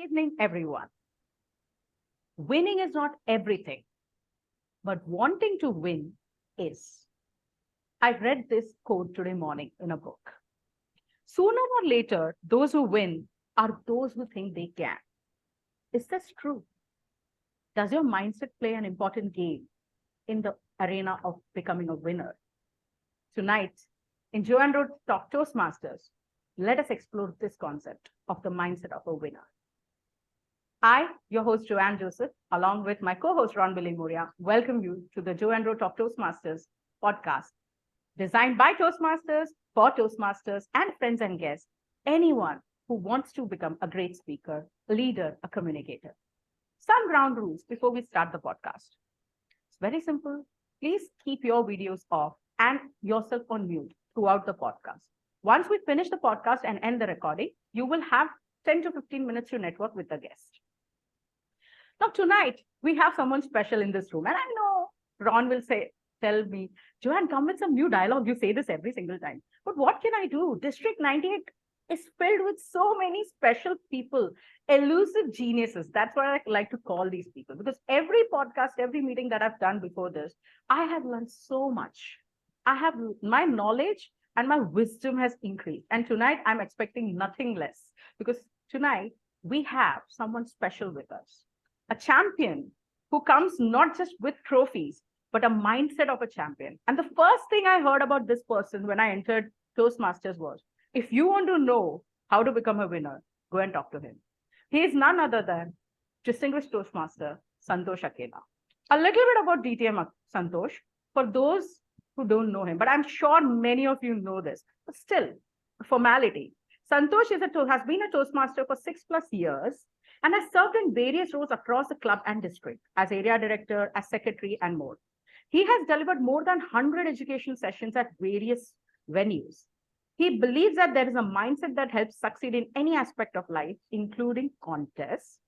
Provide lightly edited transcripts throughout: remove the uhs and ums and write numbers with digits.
evening, everyone. Winning is not everything, but wanting to win is. I read this quote today morning in a book. Sooner or later, those who win are those who think they can. Is this true? Does your mindset play an important game in the arena of becoming a winner? Tonight, in Ro Talk Toastmasters, let us explore this concept of the mindset of a winner. I, your host Joanne Joseph, along with my co-host Unveiling, welcome you to the Ro Talk Toastmasters podcast, designed by Toastmasters, for Toastmasters, and friends and guests, anyone who wants to become a great speaker, a leader, a communicator. Some ground rules before we start the podcast. It's very simple. Please keep your videos off and yourself on mute throughout the podcast. Once we finish the podcast and end the recording, you will have 10 to 15 minutes to network with the guest. Now, tonight, we have someone special in this room. And I know Ron will tell me, Joanne, come with some new dialogue. You say this every single time. But what can I do? District 98 is filled with so many special people, elusive geniuses. That's what I like to call these people. Because every podcast, every meeting that I've done before this, I have learned so much. My knowledge and my wisdom has increased. And tonight, I'm expecting nothing less. Because tonight, we have someone special with us. A champion who comes not just with trophies, but a mindset of a champion. And the first thing I heard about this person when I entered Toastmasters was, if you want to know how to become a winner, go and talk to him. He is none other than distinguished Toastmaster Santosh Akella. A little bit about DTM Santosh for those who don't know him, but I'm sure many of you know this. But still, formality. Santosh has been a Toastmaster for 6+ years and has served in various roles across the club and district as area director, as secretary, and more. He has delivered more than 100 education sessions at various venues. He believes that there is a mindset that helps succeed in any aspect of life, including contests.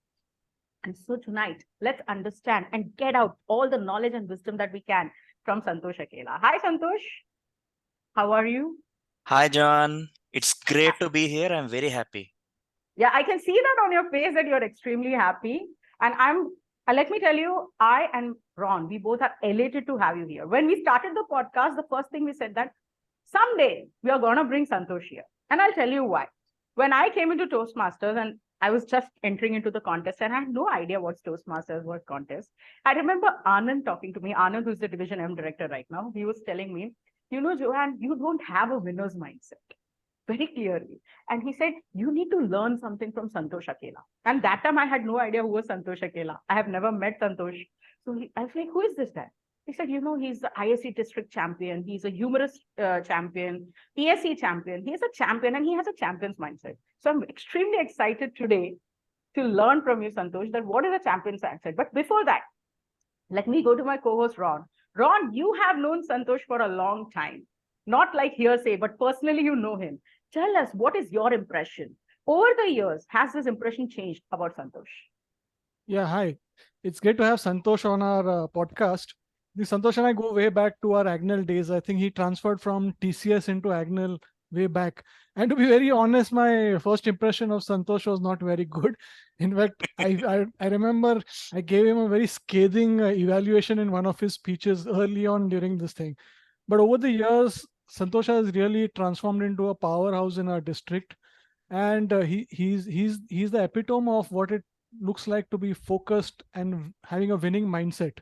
And so tonight, let's understand and get out all the knowledge and wisdom that we can from Santosh Akella. Hi, Santosh. How are you? Hi, John. It's great to be here. I'm very happy. Yeah, I can see that on your face that you're extremely happy. And let me tell you, I and Ron, we both are elated to have you here. When we started the podcast, the first thing we said that someday we are going to bring Santosh here. And I'll tell you why. When I came into Toastmasters and I was just entering into the contest and I had no idea what's Toastmasters, what contest. I remember Anand talking to me, Anand, who's the Division M director right now. He was telling me, you know, Joanne, you don't have a winner's mindset. Very clearly. And he said, you need to learn something from Santosh Akella. And that time I had no idea who was Santosh Akella. I have never met Santosh. So I was like, who is this guy? He said, you know, he's the ISC district champion. He's a humorous champion, ESC champion. He's a champion and he has a champion's mindset. So I'm extremely excited today to learn from you, Santosh, that what is a champion's mindset. But before that, let me go to my co-host, Ron. Ron, you have known Santosh for a long time. Not like hearsay, but personally you know him. Tell us, what is your impression? Over the years, has this impression changed about Santosh? Yeah, hi. It's great to have Santosh on our podcast. Santosh and I go way back to our Agnel days. I think he transferred from TCS into Agnel way back. And to be very honest, my first impression of Santosh was not very good. In fact, I remember I gave him a very scathing evaluation in one of his speeches early on during this thing. But over the years, Santosh has really transformed into a powerhouse in our district. And he's the epitome of what it looks like to be focused and having a winning mindset.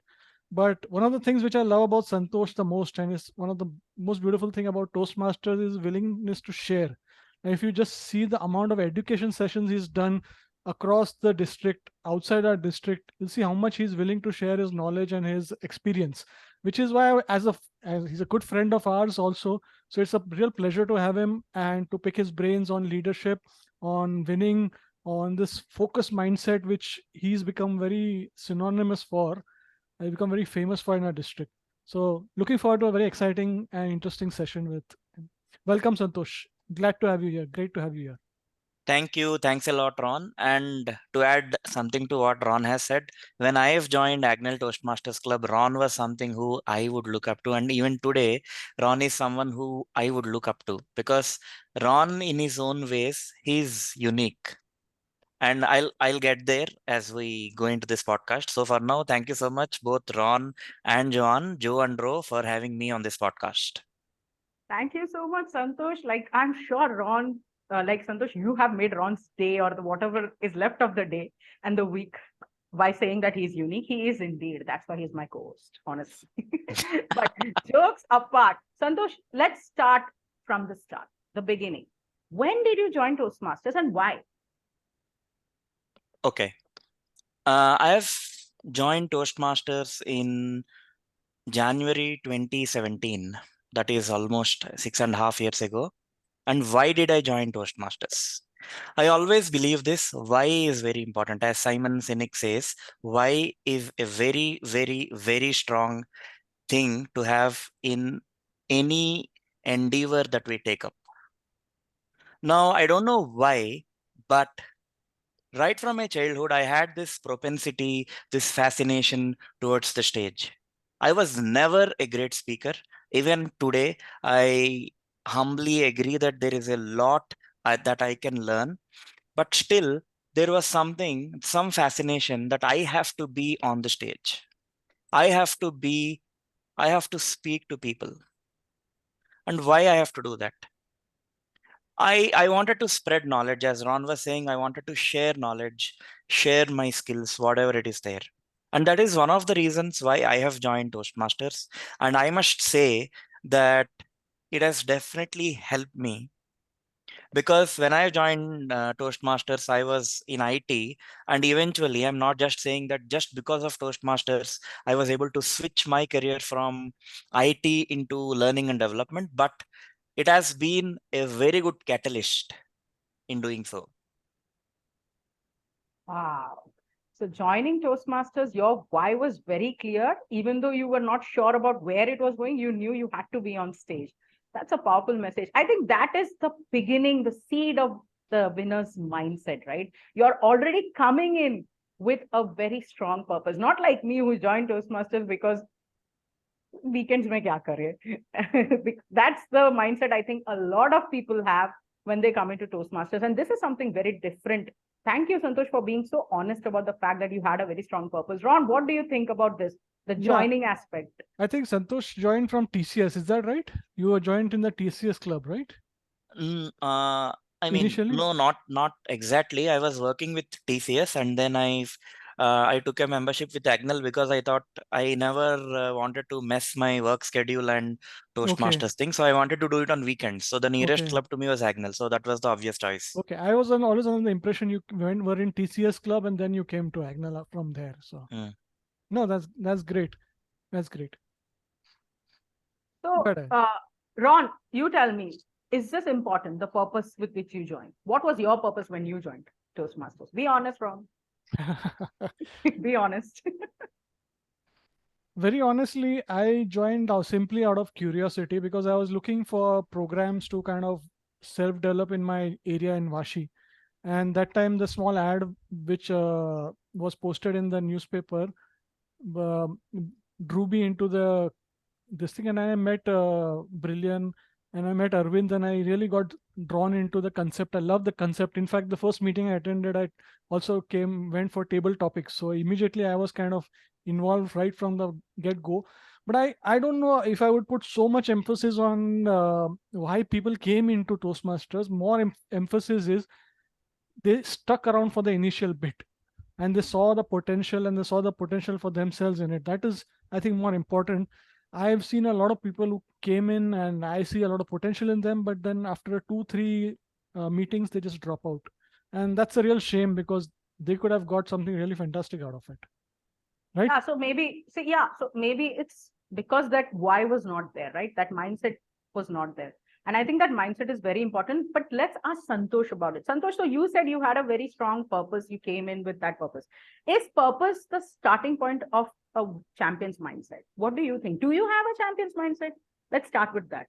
But one of the things which I love about Santosh the most, and is one of the most beautiful thing about Toastmasters, is willingness to share. And if you just see the amount of education sessions he's done across the district, outside our district, you'll see how much he's willing to share his knowledge and his experience, which is why as he's a good friend of ours also. So it's a real pleasure to have him and to pick his brains on leadership, on winning, on this focus mindset, which he's become very synonymous for. He's become very famous for in our district. So looking forward to a very exciting and interesting session with him. Welcome, Santosh. Glad to have you here. Great to have you here. Thank you. Thanks a lot, Ron. And to add something to what Ron has said, when I have joined Agnel Toastmasters Club, Ron was something who I would look up to. And even today, Ron is someone who I would look up to because Ron, in his own ways, he's unique. And I'll get there as we go into this podcast. So for now, thank you so much, both Ron and Joe and Ro, for having me on this podcast. Thank you so much, Santosh. Like, I'm sure Ron, like Santosh, you have made Ron's day or the whatever is left of the day and the week by saying that he's unique. He is indeed. That's why he's my co-host, honestly. But jokes apart, Santosh, let's start from the start, the beginning. When did you join Toastmasters and why? Okay. I have joined Toastmasters in January 2017. That is almost 6.5 years ago. And why did I join Toastmasters? I always believe this. Why is very important. As Simon Sinek says, why is a very, very, very strong thing to have in any endeavor that we take up. Now, I don't know why, but right from my childhood, I had this propensity, this fascination towards the stage. I was never a great speaker. Even today, I humbly agree that there is a lot that I can learn. But still, there was something, some fascination that I have to be on the stage. I have to be, I have to speak to people. And why I have to do that? I wanted to spread knowledge. As Ron was saying, I wanted to share knowledge, share my skills, whatever it is there. And that is one of the reasons why I have joined Toastmasters. And I must say that it has definitely helped me, because when I joined Toastmasters, I was in IT. And eventually, I'm not just saying that just because of Toastmasters, I was able to switch my career from IT into learning and development, but it has been a very good catalyst in doing so. Wow. So joining Toastmasters, your why was very clear. Even though you were not sure about where it was going, you knew you had to be on stage. That's a powerful message. I think that is the beginning, the seed of the winner's mindset, right? You're already coming in with a very strong purpose. Not like me who joined Toastmasters because weekends mein kya kare? That's the mindset I think a lot of people have when they come into Toastmasters. And this is something very different. Thank you, Santosh, for being so honest about the fact that you had a very strong purpose. Ron, what do you think about this? The Yeah, joining aspect. I think Santosh joined from TCS. Is that right? You were joined in the TCS club, right? Mm, uh, I mean, Initially? no, not exactly. I was working with TCS, and then I took a membership with Agnel because I thought I never wanted to mess my work schedule and Okay. Toastmasters thing. So I wanted to do it on weekends. So the nearest Okay. club to me was Agnel. So that was the obvious choice. Okay. I was always under the impression you were in TCS club and then you came to Agnala from there. So Mm. no, that's great. That's great. So, But Ron, you tell me, is this important, the purpose with which you joined? What was your purpose when you joined Toastmasters? Be honest, Ron. Be honest. very honestly, I joined simply out of curiosity because I was looking for programs to kind of self-develop in my area in Vashi. And that time, the small ad which was posted in the newspaper uh, drew me into the this thing, and I met Brilliant, and I met Arvind, and I really got drawn into the concept. I love the concept. In fact, the first meeting I attended, I also went for table topics. So immediately I was kind of involved right from the get go. But I don't know if I would put so much emphasis on why people came into Toastmasters. More emphasis is they stuck around for the initial bit and they saw the potential and they saw the potential for themselves in it. That is, I think, more important. I've seen a lot of people who came in and I see a lot of potential in them, but then after 2 3 meetings they just drop out, and that's a real shame because they could have got something really fantastic out of it, right? Yeah, so maybe, see, yeah, so maybe it's because that why was not there, right? That mindset was not there. And I think that mindset is very important. But let's ask Santosh about it. Santosh, so you said you had a very strong purpose. You came in with that purpose. Is purpose the starting point of a champion's mindset? What do you think? Do you have a champion's mindset? Let's start with that.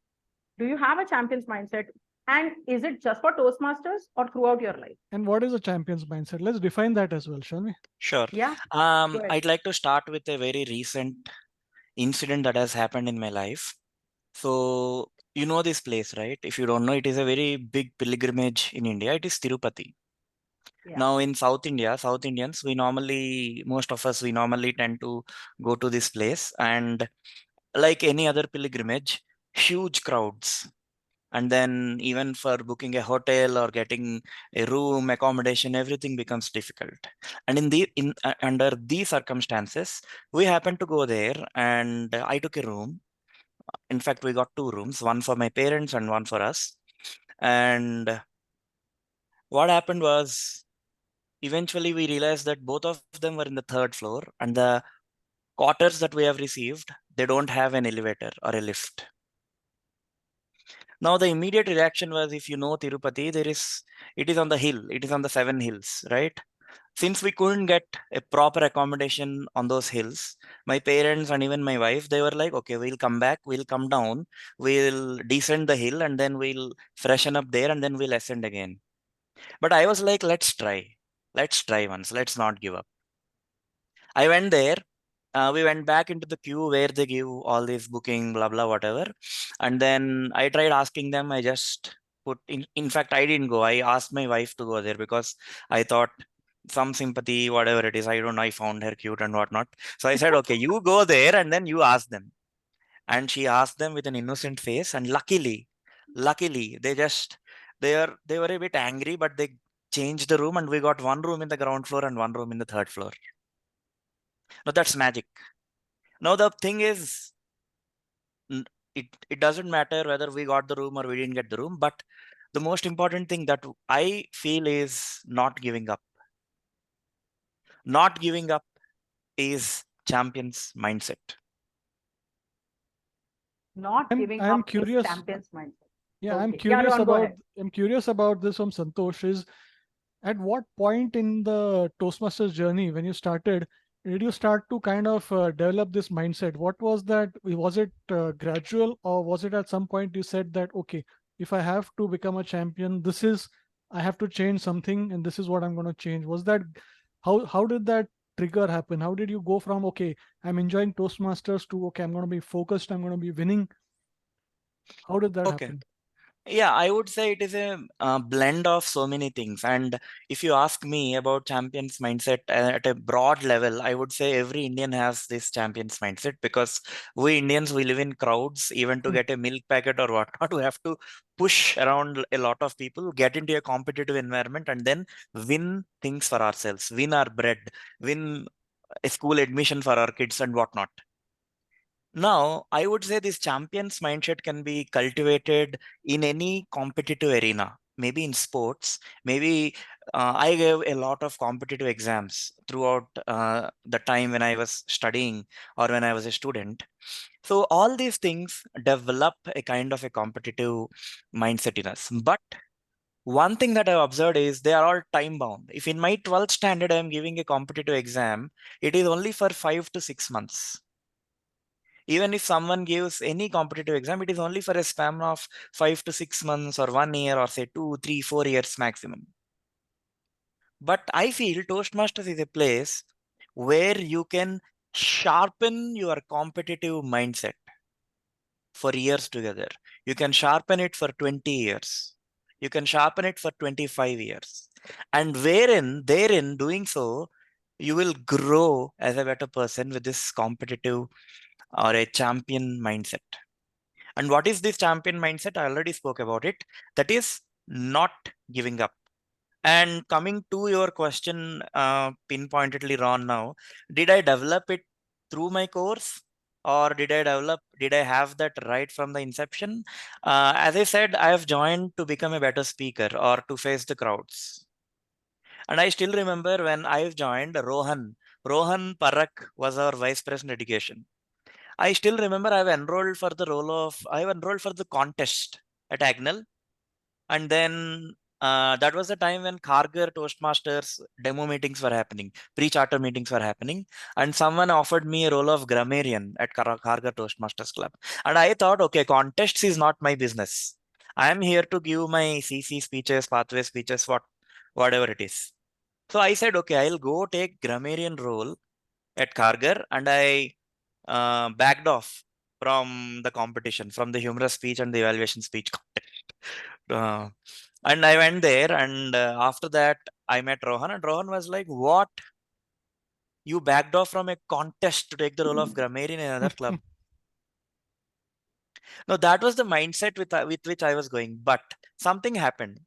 Do you have a champion's mindset? And is it just for Toastmasters or throughout your life? And what is a champion's mindset? Let's define that as well, shall we? Sure. Yeah, go ahead. I'd like to start with a very recent incident that has happened in my life. So, you know this place, right? If you don't know, it is a very big pilgrimage in India. It is Tirupati. Yeah. Now in South India, South Indians, most of us, we normally tend to go to this place, and like any other pilgrimage, huge crowds. And then even for booking a hotel or getting a room, accommodation, everything becomes difficult. And under these circumstances, we happened to go there, and I took a room. In fact, we got two rooms, one for my parents and one for us. And what happened was, eventually we realized that both of them were in the third floor, and the quarters that we have received, they don't have an elevator or a lift. Now the immediate reaction was, if you know Tirupati, it is on the hill, it is on the seven hills, right? Since we couldn't get a proper accommodation on those hills, my parents and even my wife, they were like, okay, we'll come back, we'll come down, we'll descend the hill, and then we'll freshen up there, and then we'll ascend again. But I was like, let's try. Let's try once. Let's not give up. I went there. We went back into the queue where they give all this booking, blah, blah, whatever. And then I tried asking them. I just in fact, I didn't go. I asked my wife to go there because I thought some sympathy, whatever it is. I don't know. I found her cute and whatnot. So I said, okay, you go there and then you ask them. And she asked them with an innocent face. And luckily, they were a bit angry, but they changed the room, and we got one room in the ground floor and one room in the third floor. Now that's magic. Now the thing is, it doesn't matter whether we got the room or we didn't get the room, but the most important thing that I feel is not giving up. Not giving up is champion's mindset. Not giving I'm up is curious. champion's mindset. Yeah, Okay. I'm Yeah, curious Ron, go about ahead. this from Santosh is, at what point in the Toastmasters journey, when you started, did you start to kind of develop this mindset? What was that? Was it gradual, or was it at some point you said that, okay, if I have to become a champion, I have to change something, and this is what I'm going to change? Was that, how did that trigger happen? How did you go from, okay, I'm enjoying Toastmasters, to, okay, I'm going to be focused, I'm going to be winning? How did that Okay. happen? Yeah, I would say it is a blend of so many things. And if you ask me about champions mindset at a broad level, I would say every Indian has this champions mindset, because we Indians, we live in crowds. Even to Hmm. get a milk packet or whatnot, we have to push around a lot of people, get into a competitive environment, and then win things for ourselves, win our bread, win a school admission for our kids and whatnot. Now, I would say this champion's mindset can be cultivated in any competitive arena. Maybe in sports, maybe I gave a lot of competitive exams throughout the time when I was studying or when I was a student. So all these things develop a kind of a competitive mindset in us. But one thing that I've observed is they are all time bound. If in my 12th standard I'm giving a competitive exam, it is only for 5 to 6 months. Even if someone gives any competitive exam, it is only for a span of 5 to 6 months or 1 year, or say 2, 3, 4 years maximum. But I feel Toastmasters is a place where you can sharpen your competitive mindset for years together. You can sharpen it for 20 years. You can sharpen it for 25 years. And therein doing so, you will grow as a better person with this competitive or a champion mindset. And what is this champion mindset? I already spoke about it. That is not giving up. And coming to your question, pinpointedly, Ron, now, did I develop it through my course? Or did I have that right from the inception? As I said, I have joined to become a better speaker or to face the crowds. And I still remember when I joined, Rohan Parak was our vice president education. I still remember I've enrolled for the contest at Agnel. And then that was the time when Kharghar Toastmasters demo meetings were happening, pre-charter meetings were happening. And someone offered me a role of grammarian at Kharghar Toastmasters Club. And I thought, okay, contests is not my business. I am here to give my CC speeches, pathway speeches, whatever it is. So I said, okay, I'll go take grammarian role at Kharghar, and I backed off from the competition, from the humorous speech and the evaluation speech contest. And I went there, and after that, I met Rohan, and Rohan was like, "What? You backed off from a contest to take the role of grammarian in another club?" No, that was the mindset with which I was going. But something happened.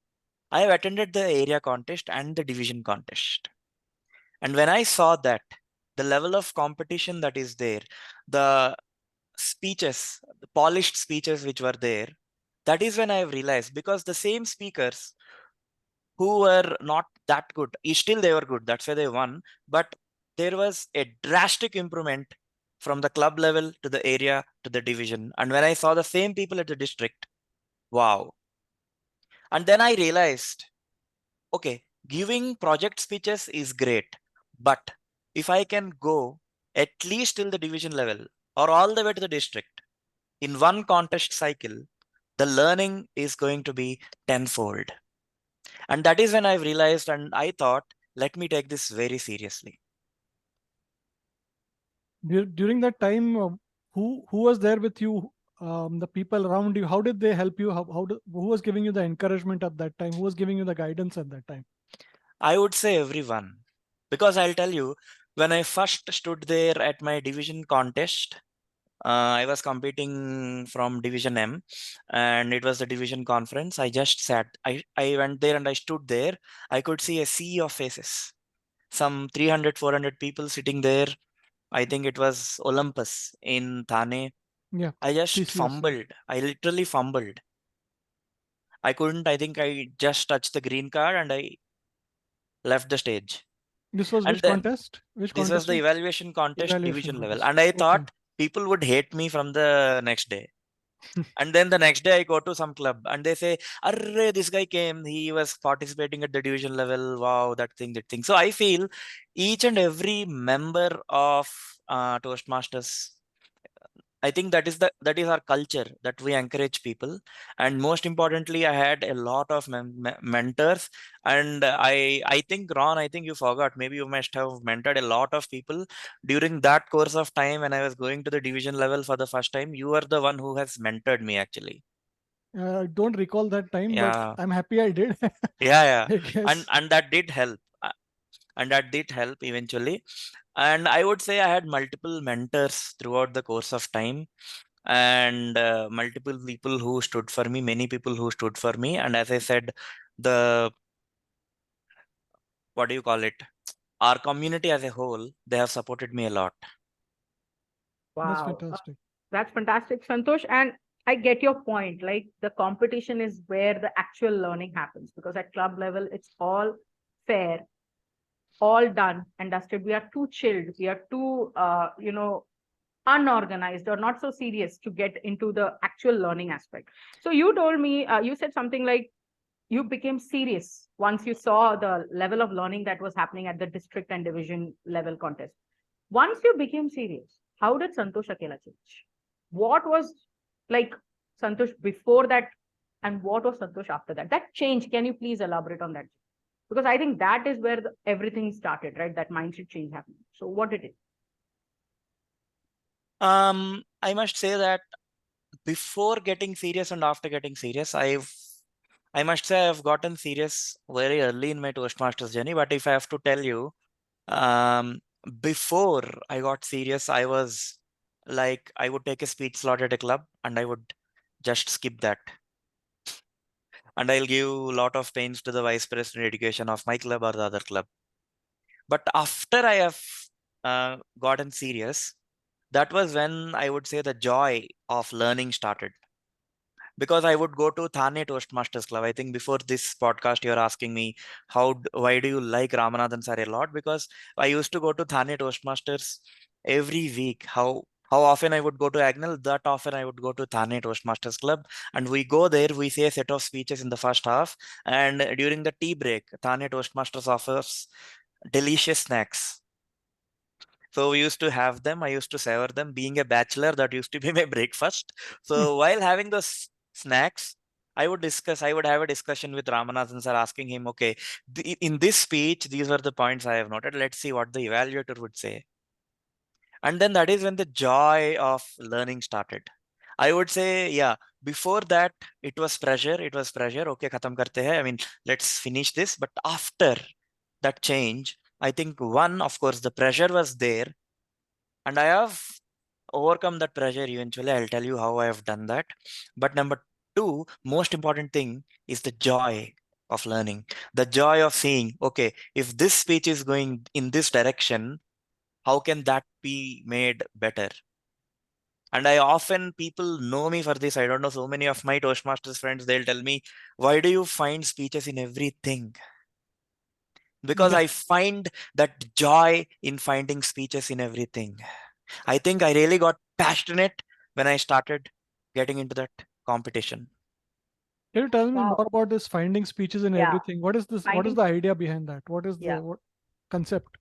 I have attended the area contest and the division contest. And when I saw that, the level of competition that is there, the speeches, the polished speeches which were there, that is when I have realized, because the same speakers who were not that good, still they were good, that's why they won. But there was a drastic improvement from the club level to the area to the division. And when I saw the same people at the district, wow. And then I realized, okay, giving project speeches is great, but if I can go at least till the division level or all the way to the district in one contest cycle, the learning is going to be tenfold. And that is when I've realized, and I thought, let me take this very seriously. During that time, who was there with you? The people around you, how did they help you? Who was giving you the encouragement at that time? Who was giving you the guidance at that time? I would say everyone, because I'll tell you, when I first stood there at my division contest, I was competing from Division M, and it was the division conference. I just sat. I went there and I stood there. I could see a sea of faces. Some 300, 400 people sitting there. I think it was Olympus in Thane. Yeah, I just TCS. Yeah. fumbled. I literally fumbled. I couldn't. I think I just touched the green card and I left the stage. This was And which then contest? Which this was contest? the evaluation contest Evaluation division level. contest. And I Okay. thought people would hate me from the next day. And then the next day I go to some club and they say, Arre, this guy came, he was participating at the division level. Wow, that thing, that thing. So I feel each and every member of Toastmasters, I think that is our culture, that we encourage people. And most importantly, I had a lot of mentors. And I think, Ron, I think you forgot. Maybe you must have mentored a lot of people during that course of time when I was going to the division level for the first time. You are the one who has mentored me actually. I don't recall that time, but Yeah, I'm happy I did. yeah. I guess. And that did help. And that did help eventually. And I would say I had multiple mentors throughout the course of time, and multiple people who stood for me, many people who stood for me. And as I said, the what do you call it? Our community as a whole, they have supported me a lot. That's Wow. fantastic. That's fantastic, Santosh. And I get your point. Like the competition is where the actual learning happens, because at club level, it's all fair, all done and dusted. We are too chilled. We are too, unorganized or not so serious to get into the actual learning aspect. So you told me, you said something like you became serious once you saw the level of learning that was happening at the district and division level contest. Once you became serious, how did Santosh Akela change? What was like Santosh before that, and what was Santosh after that? That change, can you please elaborate on that? Because I think that is where everything started, right? That mindset change happened. So what did it? I must say that before getting serious and after getting serious, I must say I've gotten serious very early in my Toastmasters journey. But if I have to tell you, um, before I got serious, I was like, I would take a speech slot at a club and I would just skip that. And I'll give a lot of pains to the vice president education of my club or the other club. But after I have gotten serious, that was when I would say the joy of learning started. Because I would go to Thane Toastmasters Club. I think before this podcast, you're asking me why do you like Ramanathan sir a lot? Because I used to go to Thane Toastmasters every week. How often I would go to Agnel, that often I would go to Thane Toastmasters Club. And we go there, we say a set of speeches in the first half. And during the tea break, Thane Toastmasters offers delicious snacks. So we used to have them. I used to savor them. Being a bachelor, that used to be my breakfast. So while having those snacks, I would have a discussion with Ramanathan sir, asking him, okay, in this speech, these were the points I have noted. Let's see what the evaluator would say. And then that is when the joy of learning started. I would say, yeah, before that, it was pressure. It was pressure. Okay, khatam karte hai. I mean, let's finish this. But after, that change, I think one, of course, the pressure was there, and I have overcome that pressure eventually. I'll tell you how I have done that. But number two, most important thing is the joy of learning, the joy of seeing, okay, if this speech is going in this direction, how can that be made better? And I often, people know me for this. I don't know, so many of my Toastmasters friends, they'll tell me, why do you find speeches in everything? Because Yeah. I find that joy in finding speeches in everything. I think I really got passionate when I started getting into that competition. Can you tell me Wow. more about this finding speeches and Yeah. everything? What is this? What is Finding, the idea behind that? What is yeah. the concept?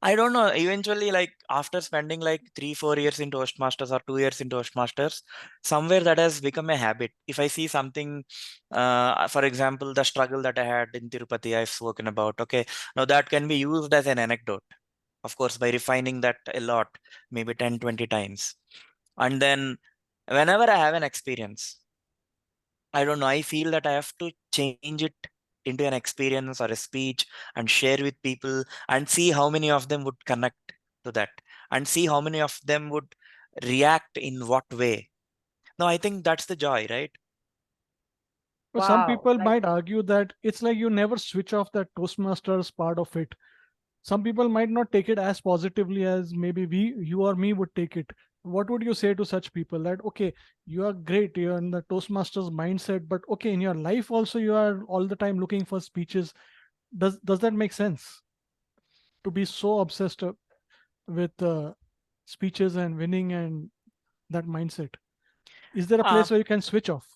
I don't know. Eventually, like after spending like 3-4 years in Toastmasters or 2 years in Toastmasters, somewhere that has become a habit. If I see something, for example, the struggle that I had in Tirupati, I've spoken about. Okay, now that can be used as an anecdote, of course, by refining that a lot, maybe 10, 20 times. And then whenever I have an experience, I don't know, I feel that I have to change it into an experience or a speech and share with people and see how many of them would connect to that and see how many of them would react in what way. No, I think that's the joy, right? But some Wow. people Like, might argue that it's like you never switch off that Toastmasters part of it. Some people might not take it as positively as maybe you or me would take it. What would you say to such people that, okay, you are great, you're in the Toastmasters mindset, but okay, in your life also you are all the time looking for speeches. Does that make sense to be so obsessed with speeches and winning and that mindset? Is there a Uh, place where you can switch off?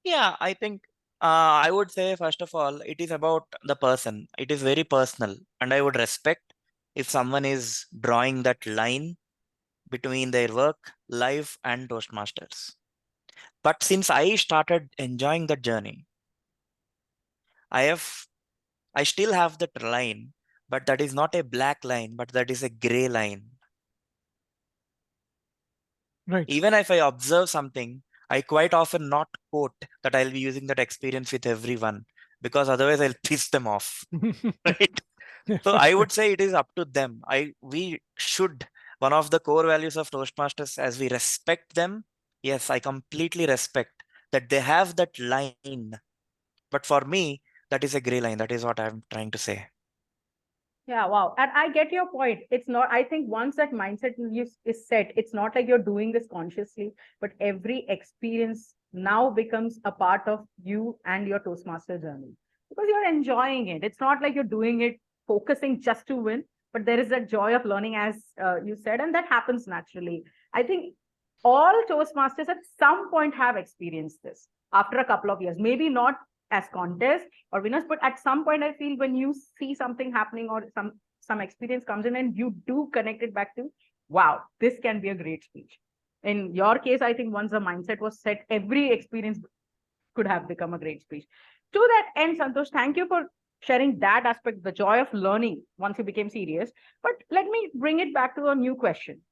yeah, I think I would say, first of all, it is about the person. It is very personal. And I would respect if someone is drawing that line between their work, life, and Toastmasters. But since I started enjoying the journey, I have I still have that line, but that is not a black line, but that is a gray line. Right. Even if I observe something, I quite often not quote that I'll be using that experience with everyone, because otherwise I'll piss them off. Right? Yeah, So for I sure. would say it is up to them. We should, one of the core values of Toastmasters, as we respect them, yes, I completely respect that they have that line. But for me, that is a gray line. That is what I'm trying to say. yeah, wow. And I get your point. It's not, I think once that mindset is set, it's not like you're doing this consciously, but every experience now becomes a part of you and your Toastmaster journey because you're enjoying it. It's not like you're doing it focusing just to win, but there is that joy of learning, as you said, and that happens naturally. I think all Toastmasters at some point have experienced this after a couple of years, maybe not as contests or winners, but at some point I feel when you see something happening or some experience comes in and you do connect it back to, wow, this can be a great speech. In your case, I think once the mindset was set, every experience could have become a great speech. To that end, Santosh, thank you for sharing that aspect, the joy of learning once you became serious. But let me bring it back to a new question.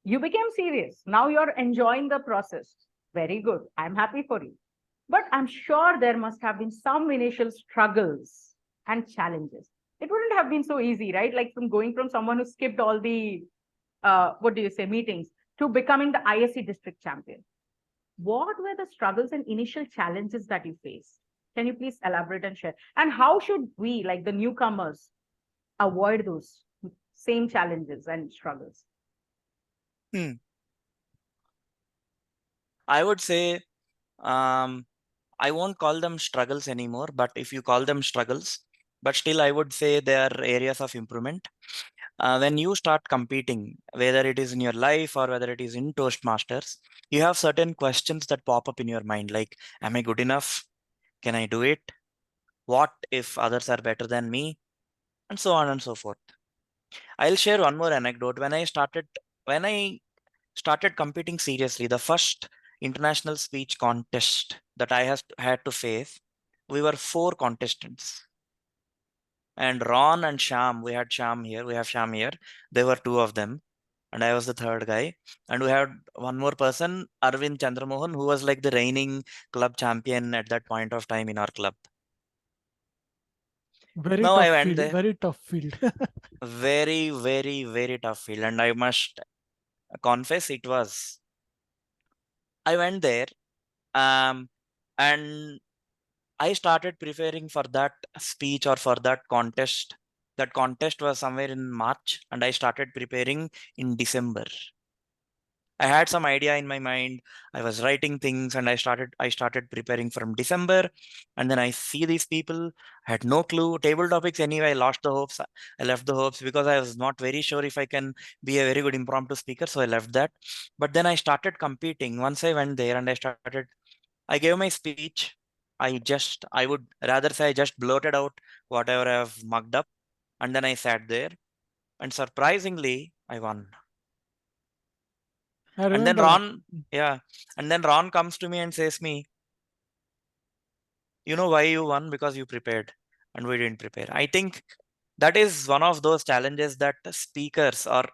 You became serious, now you're enjoying the process. Very good, I'm happy for you. But I'm sure there must have been some initial struggles and challenges. It wouldn't have been so easy, right? Like from going from someone who skipped all the, what do you say, meetings to becoming the ISC district champion. What were the struggles and initial challenges that you faced? Can you please elaborate and share? And how should we, like the newcomers, avoid those same challenges and struggles? Hmm. I would say, um, I won't call them struggles anymore, but if you call them struggles, but still I would say they are areas of improvement. When you start competing, whether it is in your life or whether it is in Toastmasters, you have certain questions that pop up in your mind, like, am I good enough? Can I do it? What if others are better than me? And so on and so forth. I'll share one more anecdote. When I started competing seriously, the first international speech contest that I has had to face, we were four contestants. And Ron and Sham, we have Sham here. There were two of them, and I was the third guy. And we had one more person, Arvind Chandramohan, who was like the reigning club champion at that point of time in our club. Very Now I tough went field. there. Very tough field. Very, very, very tough field. And I must confess it was. I went there, um, and I started preparing for that speech or for that contest. That contest was somewhere in March, and I started preparing in December. I had some idea in my mind. I was writing things, and I started preparing from December. And then I see these people. I had no clue. Table topics anyway, I lost the hopes. I left the hopes because I was not very sure if I can be a very good impromptu speaker. So I left that. But then I started competing. Once I went there and I gave my speech. I would rather say I just blurted out whatever I've mugged up. And then I sat there, and surprisingly, I won. I And then remember that. Ron, yeah. And then Ron comes to me and says me, you know why you won? Because you prepared and we didn't prepare. I think that is one of those challenges that speakers or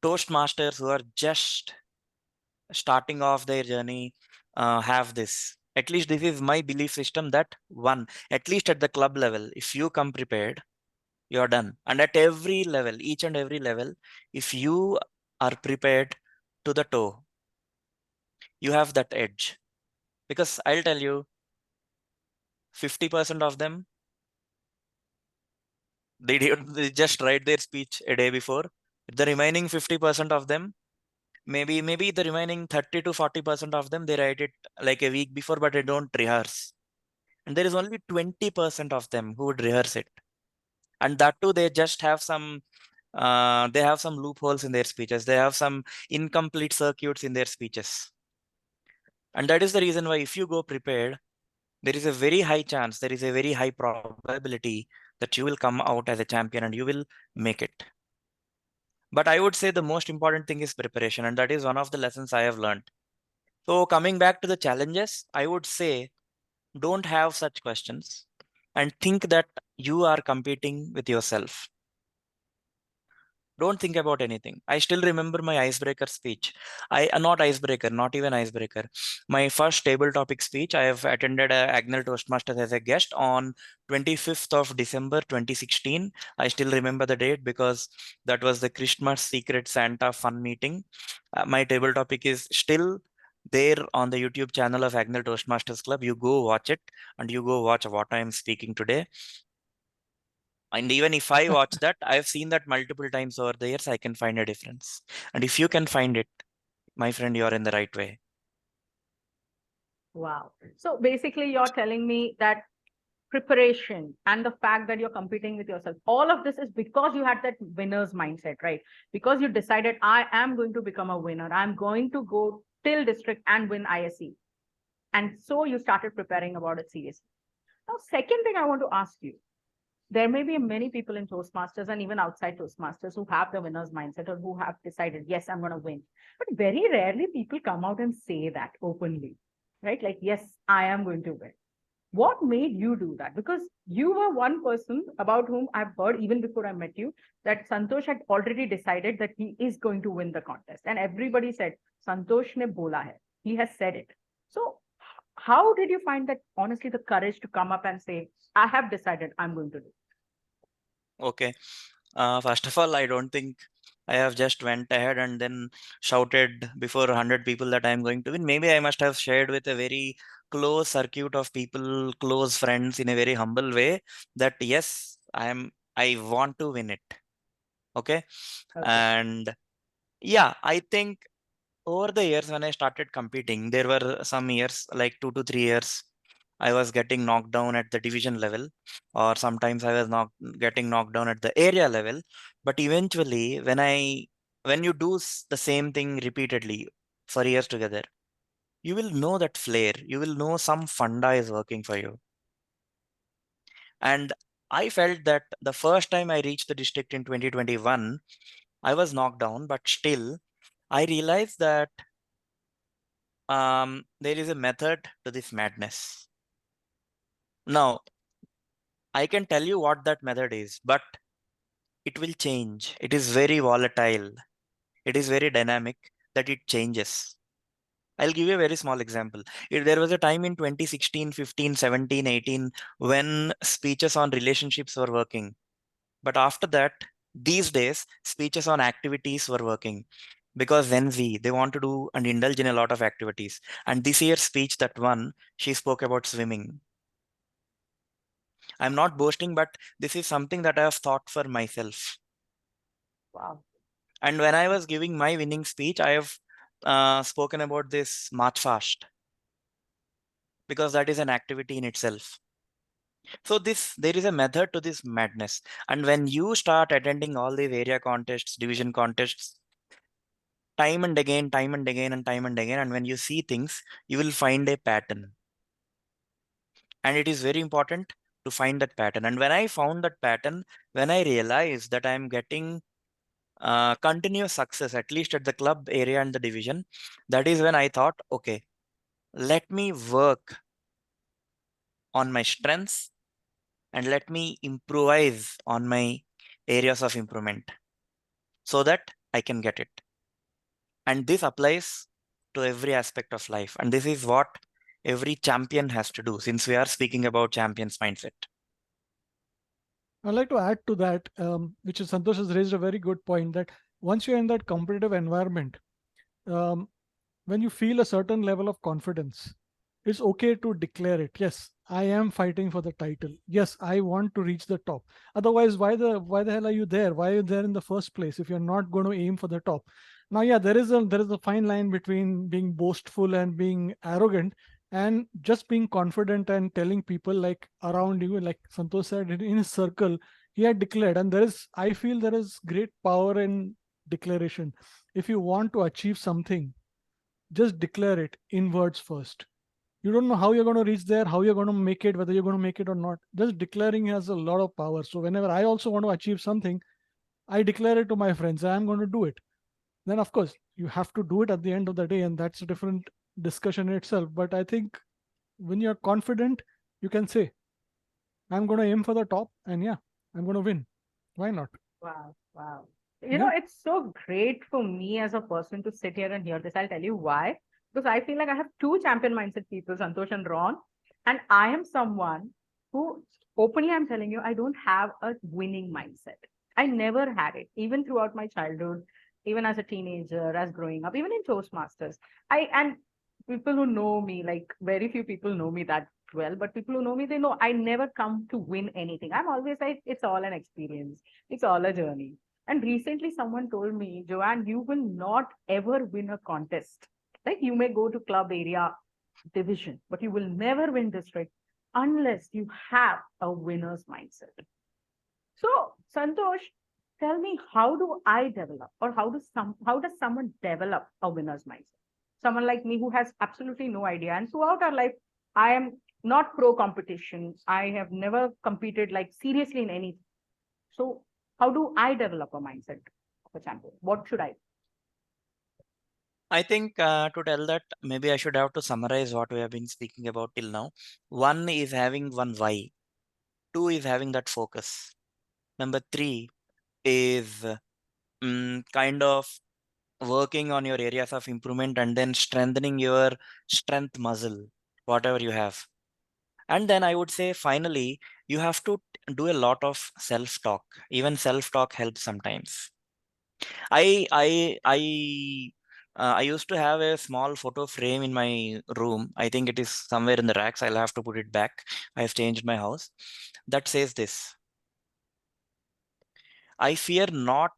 Toastmasters who are just starting off their journey have this. At least this is my belief system that one, at least at the club level, if you come prepared, you're done. And at every level, each and every level, if you are prepared to the toe, you have that edge. Because I'll tell you, 50% of them, they just write their speech a day before. The remaining 50% of them, maybe the remaining 30 to 40% of them, they write it like a week before, but they don't rehearse. And there is only 20% of them who would rehearse it. And that too, they have some loopholes in their speeches. They have some incomplete circuits in their speeches. And that is the reason why if you go prepared, there is a very high chance, there is a very high probability that you will come out as a champion and you will make it. But I would say the most important thing is preparation, and that is one of the lessons I have learned. So coming back to the challenges, I would say don't have such questions and think that you are competing with yourself. Don't think about anything. I still remember my icebreaker speech. Not icebreaker, not even icebreaker. My first table topic speech. I have attended a Agnel Toastmasters as a guest on 25th of December 2016. I still remember the date because that was the Christmas Secret Santa fun meeting. My table topic is still there on the YouTube channel of Agnel Toastmasters Club. You go watch it and you go watch what I am speaking today. And even if I watch that, I've seen that multiple times over the years, I can find a difference. And if you can find it, my friend, you're in the right way. Wow. So basically, you're telling me that preparation and the fact that you're competing with yourself, all of this is because you had that winner's mindset, right? Because you decided, I am going to become a winner. I'm going to go till district and win ISE. And so you started preparing about it seriously. Now, second thing I want to ask you, there may be many people in Toastmasters and even outside Toastmasters who have the winner's mindset or who have decided, yes, I'm going to win. But very rarely people come out and say that openly, right? Like, yes, I am going to win. What made you do that? Because you were one person about whom I've heard even before I met you that Santosh had already decided that he is going to win the contest. And everybody said, Santosh ne bola hai. He has said it. So how did you find that, honestly, the courage to come up and say, I have decided I'm going to do? Okay. First of all, I don't think I have just went ahead and then shouted before 100 people that I'm going to win. Maybe I must have shared with a very close circuit of people, close friends in a very humble way that yes, I want to win it. Okay. Okay. And yeah, I think over the years when I started competing, there were some years, like 2 to 3 years, I was getting knocked down at the division level, or sometimes I was not getting knocked down at the area level. But eventually, when you do the same thing repeatedly for years together, you will know that flair. You will know some funda is working for you. And I felt that the first time I reached the district in 2021, I was knocked down, but still, I realized that there is a method to this madness. Now, I can tell you what that method is, but it will change. It is very volatile. It is very dynamic that it changes. I'll give you a very small example. There was a time in 2016, 15, 17, 18 when speeches on relationships were working. But after that, these days, speeches on activities were working because Gen Z, they want to do and indulge in a lot of activities. And this year's speech that won, she spoke about swimming. I'm not boasting, but this is something that I have thought for myself. Wow. And when I was giving my winning speech, I have spoken about this March fast because that is an activity in itself. So there is a method to this madness. And when you start attending all these area contests, division contests, time and again, time and again, and time and again, and when you see things, you will find a pattern. And it is very important to find that pattern. And when I found that pattern, when I realized that I am getting continuous success, at least at the club area and the division, that is when I thought, okay, let me work on my strengths and let me improvise on my areas of improvement so that I can get it. And this applies to every aspect of life. And this is what every champion has to do, since we are speaking about champions mindset. I'd like to add to that, which is Santosh has raised a very good point, that once you're in that competitive environment, um, when you feel a certain level of confidence, it's okay to declare it. Yes, I am fighting for the title. Yes, I want to reach the top. Otherwise, why the hell are you there? Why are you there in the first place if you're not going to aim for the top? Now, yeah, there is a fine line between being boastful and being arrogant, and just being confident and telling people like around you, like Santosh said, in his circle, he had declared. And I feel there is great power in declaration. If you want to achieve something, just declare it in words first. You don't know how you're going to reach there, how you're going to make it, whether you're going to make it or not. Just declaring has a lot of power. So whenever I also want to achieve something, I declare it to my friends, I'm going to do it. Then of course you have to do it at the end of the day, and that's a different discussion in itself. But I think when you're confident, you can say, I'm going to aim for the top, and yeah, I'm going to win. Why not? Wow. Wow. Yeah. It's so great for me as a person to sit here and hear this. I'll tell you why. Because I feel like I have two champion mindset people, Santosh and Ron. And I am someone who, openly, I'm telling you, I don't have a winning mindset. I never had it, even throughout my childhood, even as a teenager, as growing up, even in Toastmasters. And people who know me, like very few people know me that well, but people who know me, they know I never come to win anything. I'm always like, it's all an experience, it's all a journey. And recently, someone told me, Joanne, you will not ever win a contest. Like you may go to club area division, but you will never win district unless you have a winner's mindset. So, Santosh, tell me, how do I develop, or how does someone develop a winner's mindset? Someone like me who has absolutely no idea, and throughout our life, I am not pro competition. I have never competed like seriously in anything. So, how do I develop a mindset of a champion? What should I? I think to tell that, maybe I should have to summarize what we have been speaking about till now. One is having one why. Two is having that focus. Number three is kind of working on your areas of improvement and then strengthening your strength muscle, whatever you have. And then I would say, finally, you have to do a lot of self-talk. Even self-talk helps sometimes. I used to have a small photo frame in my room. I think it is somewhere in the racks. I'll have to put it back. I've changed my house. That says this: I fear not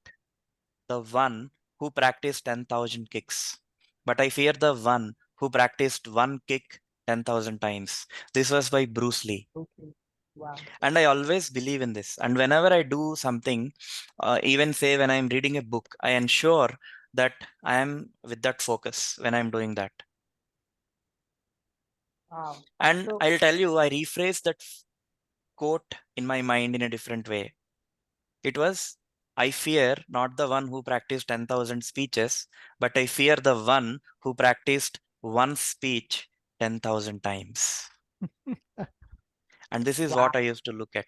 the one who practiced 10,000 kicks, but I fear the one who practiced one kick 10,000 times. This was by Bruce Lee. Okay. Wow. And I always believe in this. And whenever I do something, even say when I'm reading a book, I ensure that I am with that focus when I'm doing that. Wow. And So, I'll tell you, I rephrased that quote in my mind in a different way. It was, I fear not the one who practiced 10,000 speeches, but I fear the one who practiced one speech 10,000 times. And this is wow. what I used to look at.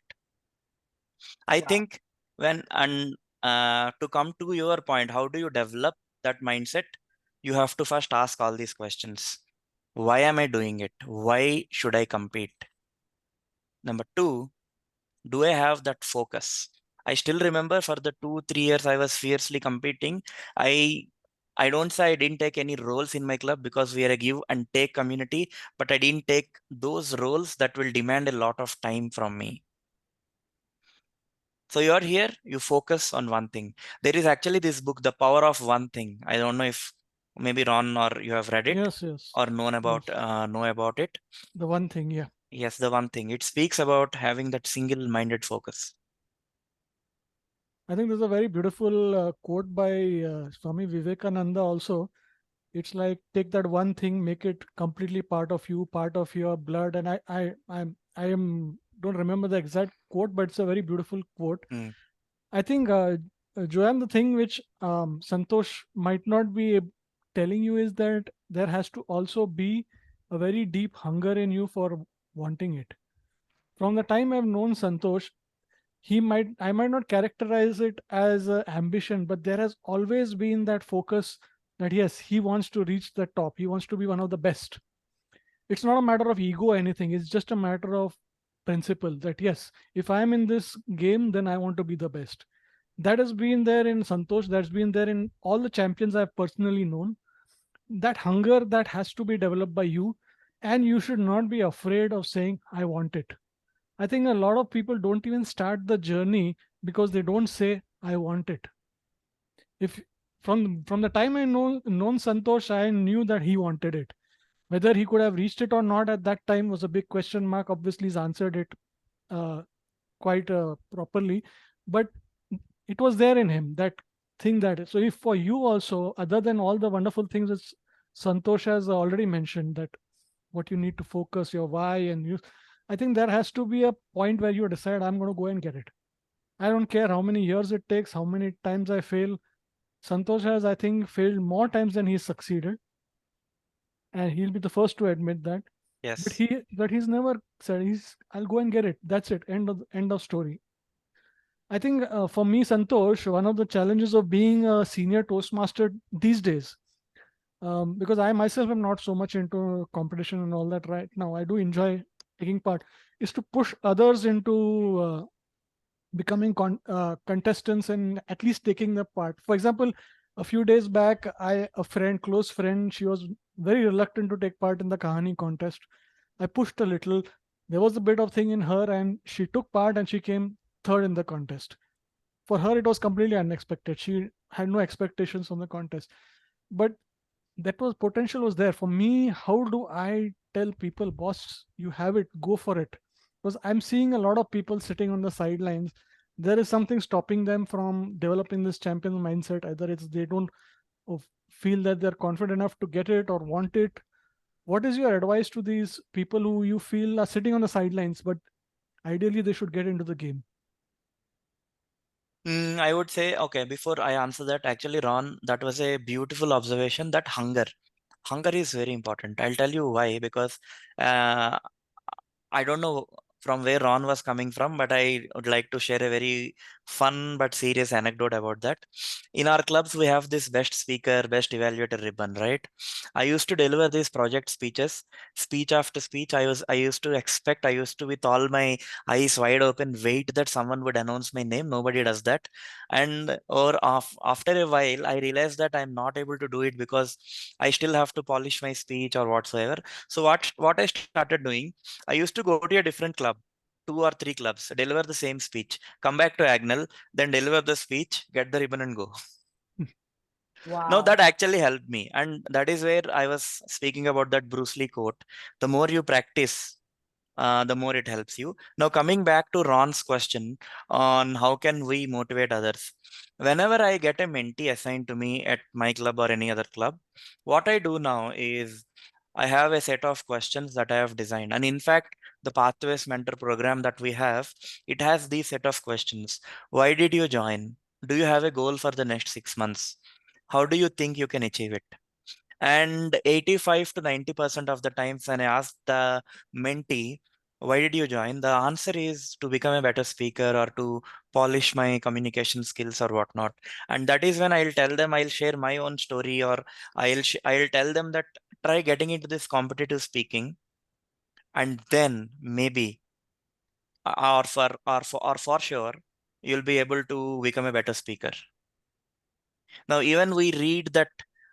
I Wow. think when, and to come to your point, how do you develop that mindset? you have to first ask all these questions. Why am I doing it? Why should I compete? Number two, do I have that focus? I still remember for the 2 3 years I was fiercely competing. I I don't say I didn't take any roles in my club because we are a give and take community, but I didn't take those roles that will demand a lot of time from me. So you're here, you focus on one thing. There is actually this book, The Power of One Thing. I don't know if maybe Ron or you have read it Yes, yes, or known about yes. know about it. The one thing, yeah. Yes, the one thing. It speaks about having that single-minded focus. I think there's a very beautiful quote by Swami Vivekananda also. It's like take that one thing, make it completely part of you, part of your blood. And I am don't remember the exact quote, but it's a very beautiful quote. Mm, I think, Joanne, the thing which Santosh might not be telling you is that there has to also be a very deep hunger in you for wanting it. From the time I've known Santosh, I might not characterize it as ambition, but there has always been that focus that yes, he wants to reach the top. He wants to be one of the best. It's not a matter of ego or anything. It's just a matter of principle that yes, if I'm in this game, then I want to be the best. That has been there in Santosh. That's been there in all the champions I've personally known. That hunger that has to be developed by you, and you should not be afraid of saying, I want it. I think a lot of people don't even start the journey because they don't say, I want it. If from the time I known Santosh, I knew that he wanted it. Whether he could have reached it or not at that time was a big question mark. Obviously, he's answered it uh, quite properly, but it was there in him, that thing. That so if for you also, other than all the wonderful things that Santosh has already mentioned, that what you need to focus, your why, and you, I think there has to be a point where you decide, I'm going to go and get it. I don't care how many years it takes, how many times I fail. Santosh has, I think, failed more times than he's succeeded, and he'll be the first to admit that. But yes. he's never said I'll go and get it. That's it. End of story. I think for me, Santosh, one of the challenges of being a senior Toastmaster these days, because I myself am not so much into competition and all that right now. I do enjoy taking part, is to push others into becoming contestants and at least taking the part. For example, a few days back, a friend, close friend, she was very reluctant to take part in the Kahani contest. I pushed a little. There was a bit of thing in her, and she took part and she came third in the contest. For her, it was completely unexpected. She had no expectations from the contest, but that was potential was there. For me, how do I tell people, boss, you have it, go for it? Because I'm seeing a lot of people sitting on the sidelines. There is something stopping them from developing this champion mindset. Either it's they don't feel that they're confident enough to get it or want it. What is your advice to these people who you feel are sitting on the sidelines, but ideally they should get into the game? I would say, okay, before I answer that, actually, Ron, that was a beautiful observation that hunger is very important. I'll tell you why, because uh, I don't know from where Ron was coming from, but I would like to share a very fun but serious anecdote about that. In our clubs, we have this best speaker, best evaluator ribbon, right? I used to deliver these project speeches, speech after speech. I used to expect, I used to, with all my eyes wide open, wait that someone would announce my name. Nobody does that. And after a while, I realized that I'm not able to do it because I still have to polish my speech or whatsoever. So what I started doing, I used to go to a different club, 2 or 3 clubs, deliver the same speech, come back to Agnel, then deliver the speech, get the ribbon and go. Now Wow. that actually helped me. And that is where I was speaking about that Bruce Lee quote. The more you practice, the more it helps you. Now, coming back to Ron's question on how can we motivate others. Whenever I get a mentee assigned to me at my club or any other club, what I do now is I have a set of questions that I have designed. And in fact, the Pathways Mentor program that we have, it has these set of questions. Why did you join? Do you have a goal for the next 6 months? How do you think you can achieve it? And 85 to 90% of the times when I ask the mentee, Why did you join? The answer is to become a better speaker or to polish my communication skills or whatnot. And that is when I'll tell them, I'll share my own story, or I'll tell them that try getting into this competitive speaking, and then maybe or for sure you'll be able to become a better speaker. Now, even we read that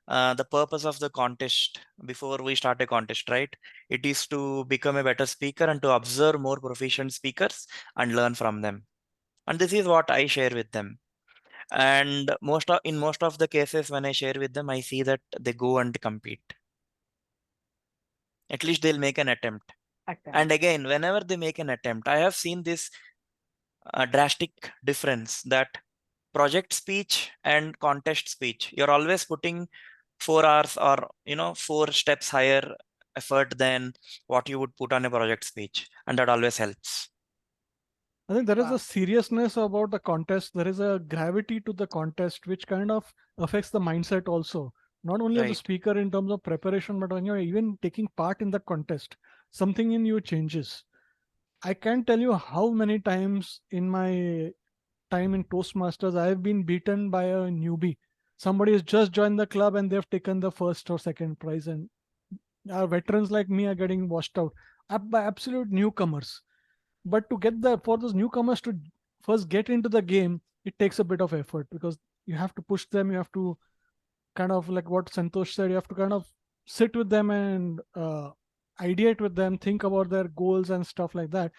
the purpose of the contest before we start a contest, right? It is to become a better speaker and to observe more proficient speakers and learn from them. And this is what I share with them. And in most of the cases, when I share with them, I see that they go and compete. At least they'll make an attempt. And again, whenever they make an attempt, I have seen this drastic difference that project speech and contest speech, you're always putting 4 hours or 4 steps higher effort than what you would put on a project speech, and that always helps. I think there is Wow. a seriousness about the contest. There is a gravity to the contest, which kind of affects the mindset also. Not only of the Right. speaker in terms of preparation, but when you're even taking part in the contest, something in you changes. I can't tell you how many times in my time in Toastmasters I have been beaten by a newbie. Somebody has just joined the club and they've taken the first or second prize, and our veterans like me are getting washed out by absolute newcomers. But to get for those newcomers to first get into the game, it takes a bit of effort, because you have to push them. You have to kind of, like what Santosh said, you have to kind of sit with them and ideate with them, think about their goals and stuff like that.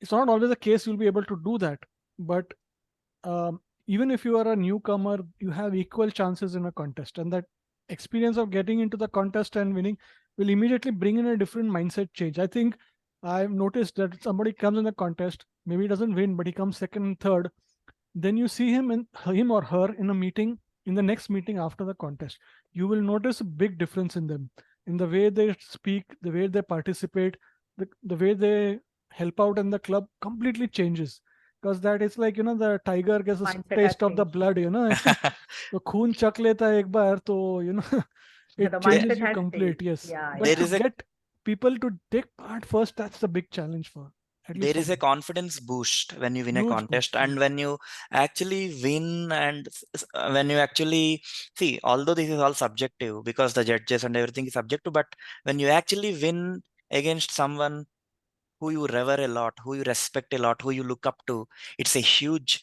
It's not always the case you'll be able to do that, but even if you are a newcomer, you have equal chances in a contest, and that experience of getting into the contest and winning will immediately bring in a different mindset change. I think I've noticed that somebody comes in the contest, maybe he doesn't win, but he comes second and third. Then you see him or her in a meeting, in the next meeting after the contest. You will notice a big difference in them, in the way they speak, the way they participate, the way they help out in the club completely changes. Because that is like, the tiger gets a Mindset has taste of the changed. blood, तो खून चख लेता है एक बार तो, The it There, changes mindset you has complete. changed. Yes, Yeah, but there yeah. to is a get people to take part first, that's the big challenge, for at least there for is a me. confidence boost when you win a Huge boost, contest, and huge. when you actually win, and when you actually see, although this is all subjective because the judges and everything is subjective, but when you actually win against someone who you revere a lot, who you respect a lot, who you look up to, it's a huge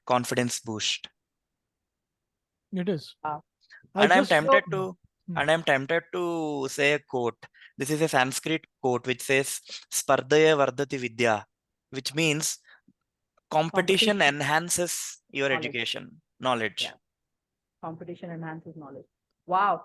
confidence boost. It is. Wow. I And I'm just So, tempted to Hmm. and I'm tempted to say a quote. This is a Sanskrit quote which says Spardaya Vardati Vidya, which means competition competition, enhances your knowledge. education, knowledge. Yeah. Competition enhances knowledge. Wow.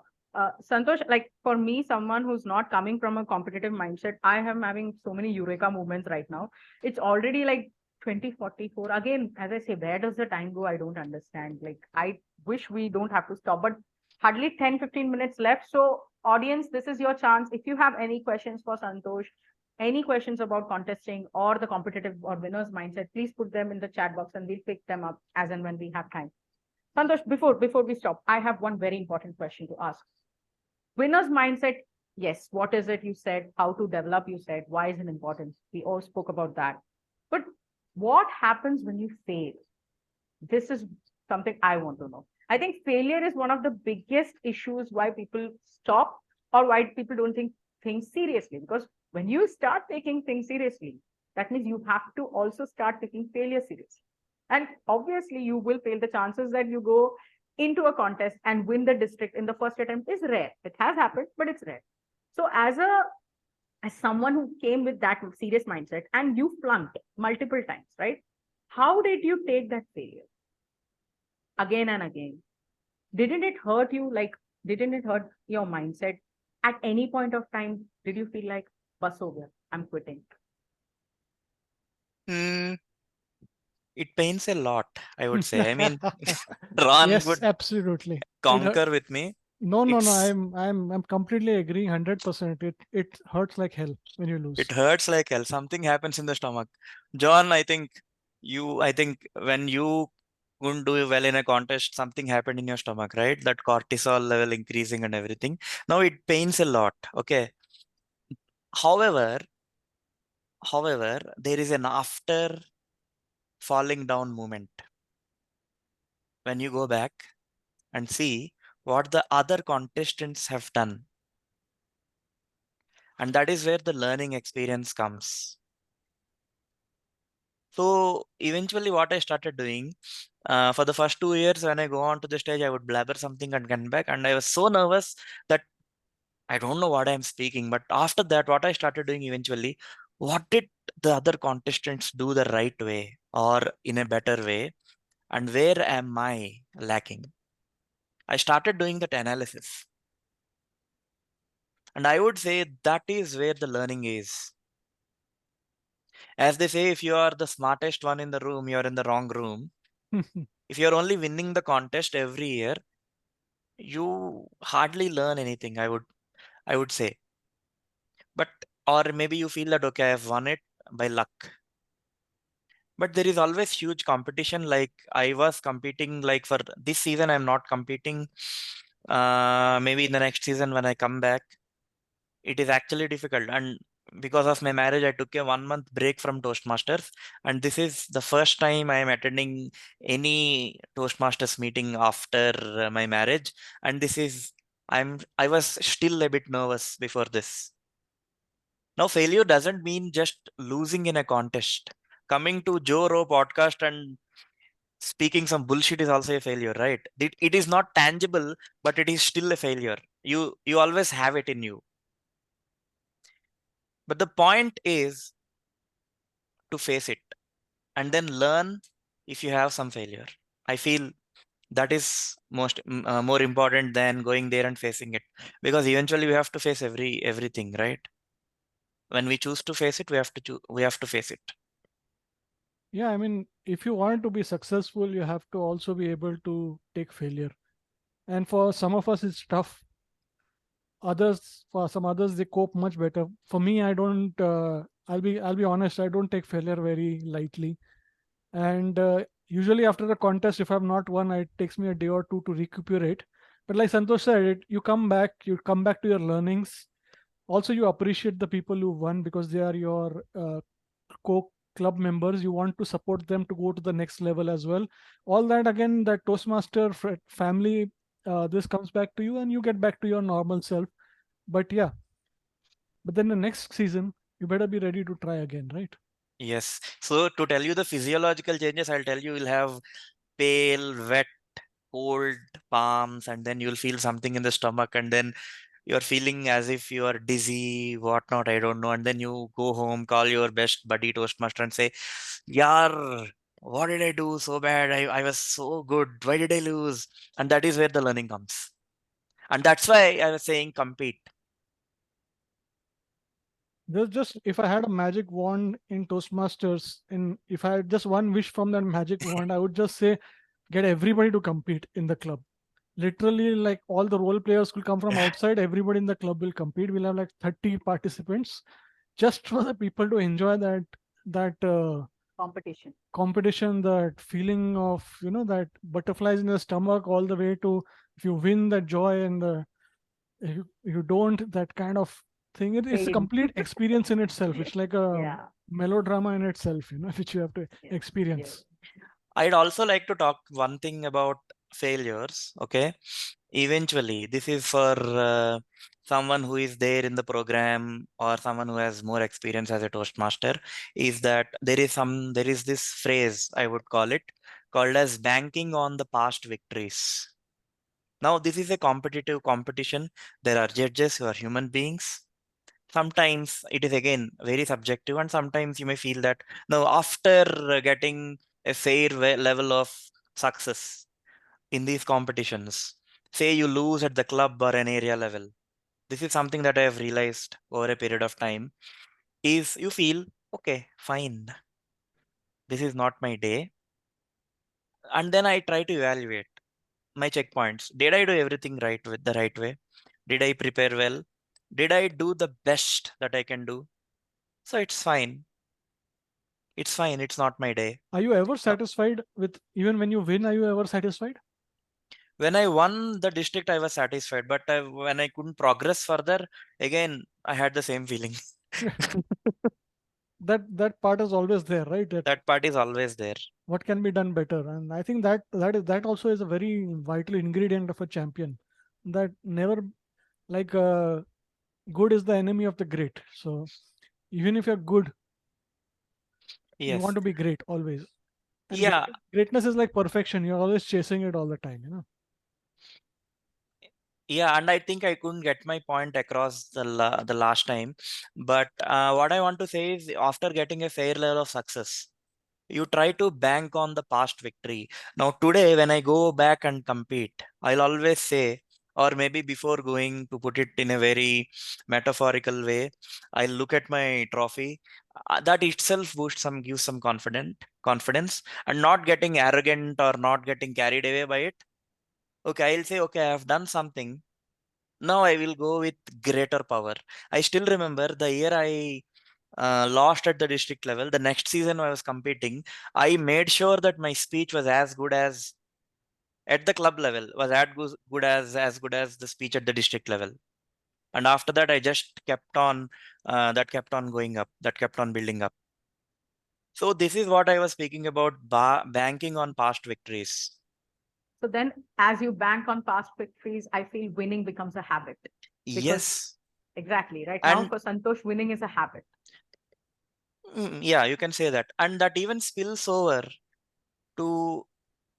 Santosh, like for me, someone who's not coming from a competitive mindset, I am having so many eureka moments right now. It's already like 2044. Again, as I say, where does the time go? I don't understand. Like, I wish we don't have to stop, but hardly 10-15 minutes left. So, audience, this is your chance. If you have any questions for Santosh, any questions about contesting or the competitive or winner's mindset, please put them in the chat box and we'll pick them up as and when we have time. Santosh, before we stop, I have one very important question to ask. Winner's mindset, yes. What is it? You said how to develop. You said why is it important? We all spoke about that. But what happens when you fail? This is something I want to know. I think failure is one of the biggest issues why people stop or why people don't think things seriously. Because when you start taking things seriously, that means you have to also start taking failure seriously. And obviously, you will fail. The chances that you go into a contest and win the district in the first attempt is rare. It has happened, but it's rare. So, as someone who came with that serious mindset and you flunked multiple times, right? How did you take that failure again and again? Didn't it hurt you? Like, didn't it hurt your mindset? At any point of time, did you feel like, bus over, I'm quitting? Hmm, it pains a lot, I would say. I mean, Ron Yes, would absolutely. It hurt. concur with me. No. It's I'm completely agreeing 100%. It hurts like hell when you it lose. hurts like hell. Something happens in the stomach. John, I think when you couldn't do well in a contest, something happened in your stomach, right? That cortisol level increasing and everything. Now it pains a lot. Okay. However, there is an after falling down moment when you go back and see what the other contestants have done. And that is where the learning experience comes. So eventually what I started doing, for the first 2 years, when I go on to the stage, I would blabber something and come back. And I was so nervous that I don't know what I'm speaking. But after that, what I started doing eventually, what did the other contestants do the right way or in a better way? And where am I lacking? I started doing that analysis. And I would say that is where the learning is. As they say, if you are the smartest one in the room, you're in the wrong room. If you're only winning the contest every year, you hardly learn anything, I would say. But or maybe you feel that okay, I've won it by luck. But there is always huge competition. Like I was competing, like for this season, I'm not competing. Maybe in the next season when I come back, it is actually difficult. And because of my marriage, I took a 1 month break from Toastmasters. And this is the first time I am attending any Toastmasters meeting after my marriage. And I was still a bit nervous before this. Now, failure doesn't mean just losing in a contest. Coming to Ro podcast and speaking some bullshit is also a failure, right? It is not tangible, but it is still a failure. You always have it in you. But the point is to face it and then learn if you have some failure. I feel that is more important than going there and facing it, because eventually we have to face everything, right? When we choose to face it, we have to face it. Yeah, I mean, if you want to be successful, you have to also be able to take failure. And for some of us, it's tough. For some others, they cope much better. For me, I don't. I'll be honest. I don't take failure very lightly. And usually after the contest, if I'm not won, it takes me a day or two to recuperate. But like Santosh said, you come back to your learnings. Also, you appreciate the people who won because they are your co-club members. You want to support them to go to the next level as well. All that again, that Toastmaster family, this comes back to you and you get back to your normal self. But yeah, but then the next season, you better be ready to try again, right? Yes. So to tell you the physiological changes, I'll tell you, you'll have pale, wet, cold palms, and then you'll feel something in the stomach, and then you're feeling as if you are dizzy, whatnot, I don't know. And then you go home, call your best buddy Toastmaster and say, Yar, what did I do so bad? I was so good. Why did I lose? And that is where the learning comes. And that's why I was saying compete. There's just if I had a magic wand in Toastmasters, and if I had just one wish from that magic wand, I would just say get everybody to compete in the club. Literally, like all the role players will come from outside, everybody in the club will compete. We'll have like 30 participants just for the people to enjoy that Competition. competition, that feeling of that butterflies in the stomach, all the way to if you win, that joy, and the if you don't, that kind of thing. It's a Pain. complete experience in itself. It's like a Yeah. melodrama in itself, which you have to Yeah. experience. I'd also like to talk one thing about failures. Okay. Eventually, this is for someone who is there in the program or someone who has more experience as a Toastmaster, is that there is this phrase, I would call it, called as banking on the past victories. Now, this is a competitive competition. There are judges who are human beings. Sometimes it is again very subjective, and sometimes you may feel that now, after getting a fair level of success in these competitions, say you lose at the club or an area level, this is something that I have realized over a period of time, is you feel okay, fine, this is not my day. And then I try to evaluate my checkpoints. Did I do everything right with the right way? Did I prepare well? Did I do the best that I can do? So it's fine. It's fine. It's not my day. Are you ever Now, satisfied with, even when you win, are you ever satisfied? when I won the district, I was satisfied. But when I couldn't progress further, again, I had the same feeling. That part is always there, right? That That part is always there. what can be done better, and I think that also is a very vital ingredient of a champion. That never, like, good is the enemy of the great. So even if you're good, you want Yes. to be great always. And Yeah. greatness is like perfection. You're always chasing it all the time, you know. Yeah, and I think I couldn't get my point across the last time. But what I want to say is, after getting a fair level of success, you try to bank on the past victory. Now, today, when I go back and compete, I'll always say, or maybe before going, to put it in a very metaphorical way, I'll look at my trophy. That itself boosts some, gives some confidence, and not getting arrogant or not getting carried away by it. Okay, I'll say, okay, I have done something. Now I will go with greater power. I still remember the year I lost at the district level. The next season I was competing, I made sure that my speech was as good as at the club level, was as good as the speech at the district level. And after that, I just kept on that kept on going up, that kept on building up. So this is what I was speaking about, banking on past victories. So then, as you bank on past victories, I feel winning becomes a habit. Because Yes. exactly right now And for Santosh, winning is a habit. yeah, you can say that. And that even spills over to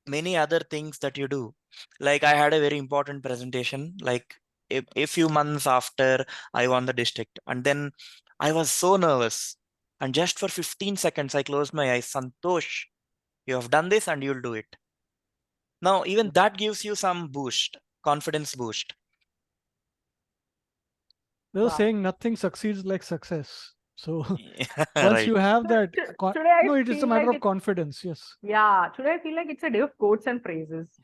many other things that you do. Like, I had a very important presentation, like a few months after I won the district. And then I was so nervous. And just for 15 seconds, I closed my eyes. Santosh, you have done this and you'll do it. Now, even that gives you some boost, confidence boost. There's a Wow. saying, nothing succeeds like success. So once Right. you have So that, today I no, it is a feel matter like of confidence. Yes. yeah, today I feel like it's a day of quotes and phrases.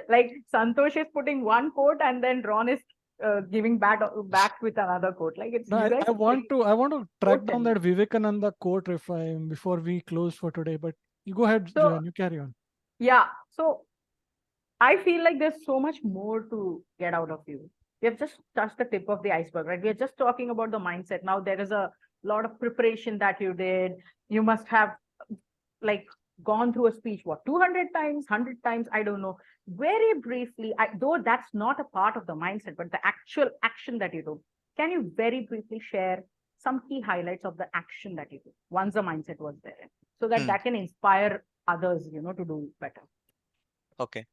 Like Santosh is putting one quote and then Ron is giving back with another quote. Like it's No, you guys I are want very to track quote down that telling. Vivekananda quote if I before we close for today. But you go ahead, So Johan. You carry on. yeah, so I feel like there's so much more to get out of you. We have just touched the tip of the iceberg, right? We are just talking about the mindset. Now there is a lot of preparation that you did. You must have like gone through a speech, what, 200 times, 100 times? I don't know. Very briefly, though that's not a part of the mindset, but the actual action that you do. Can you very briefly share some key highlights of the action that you do once the mindset was there, so that Hmm. that can inspire others, to do better? Okay.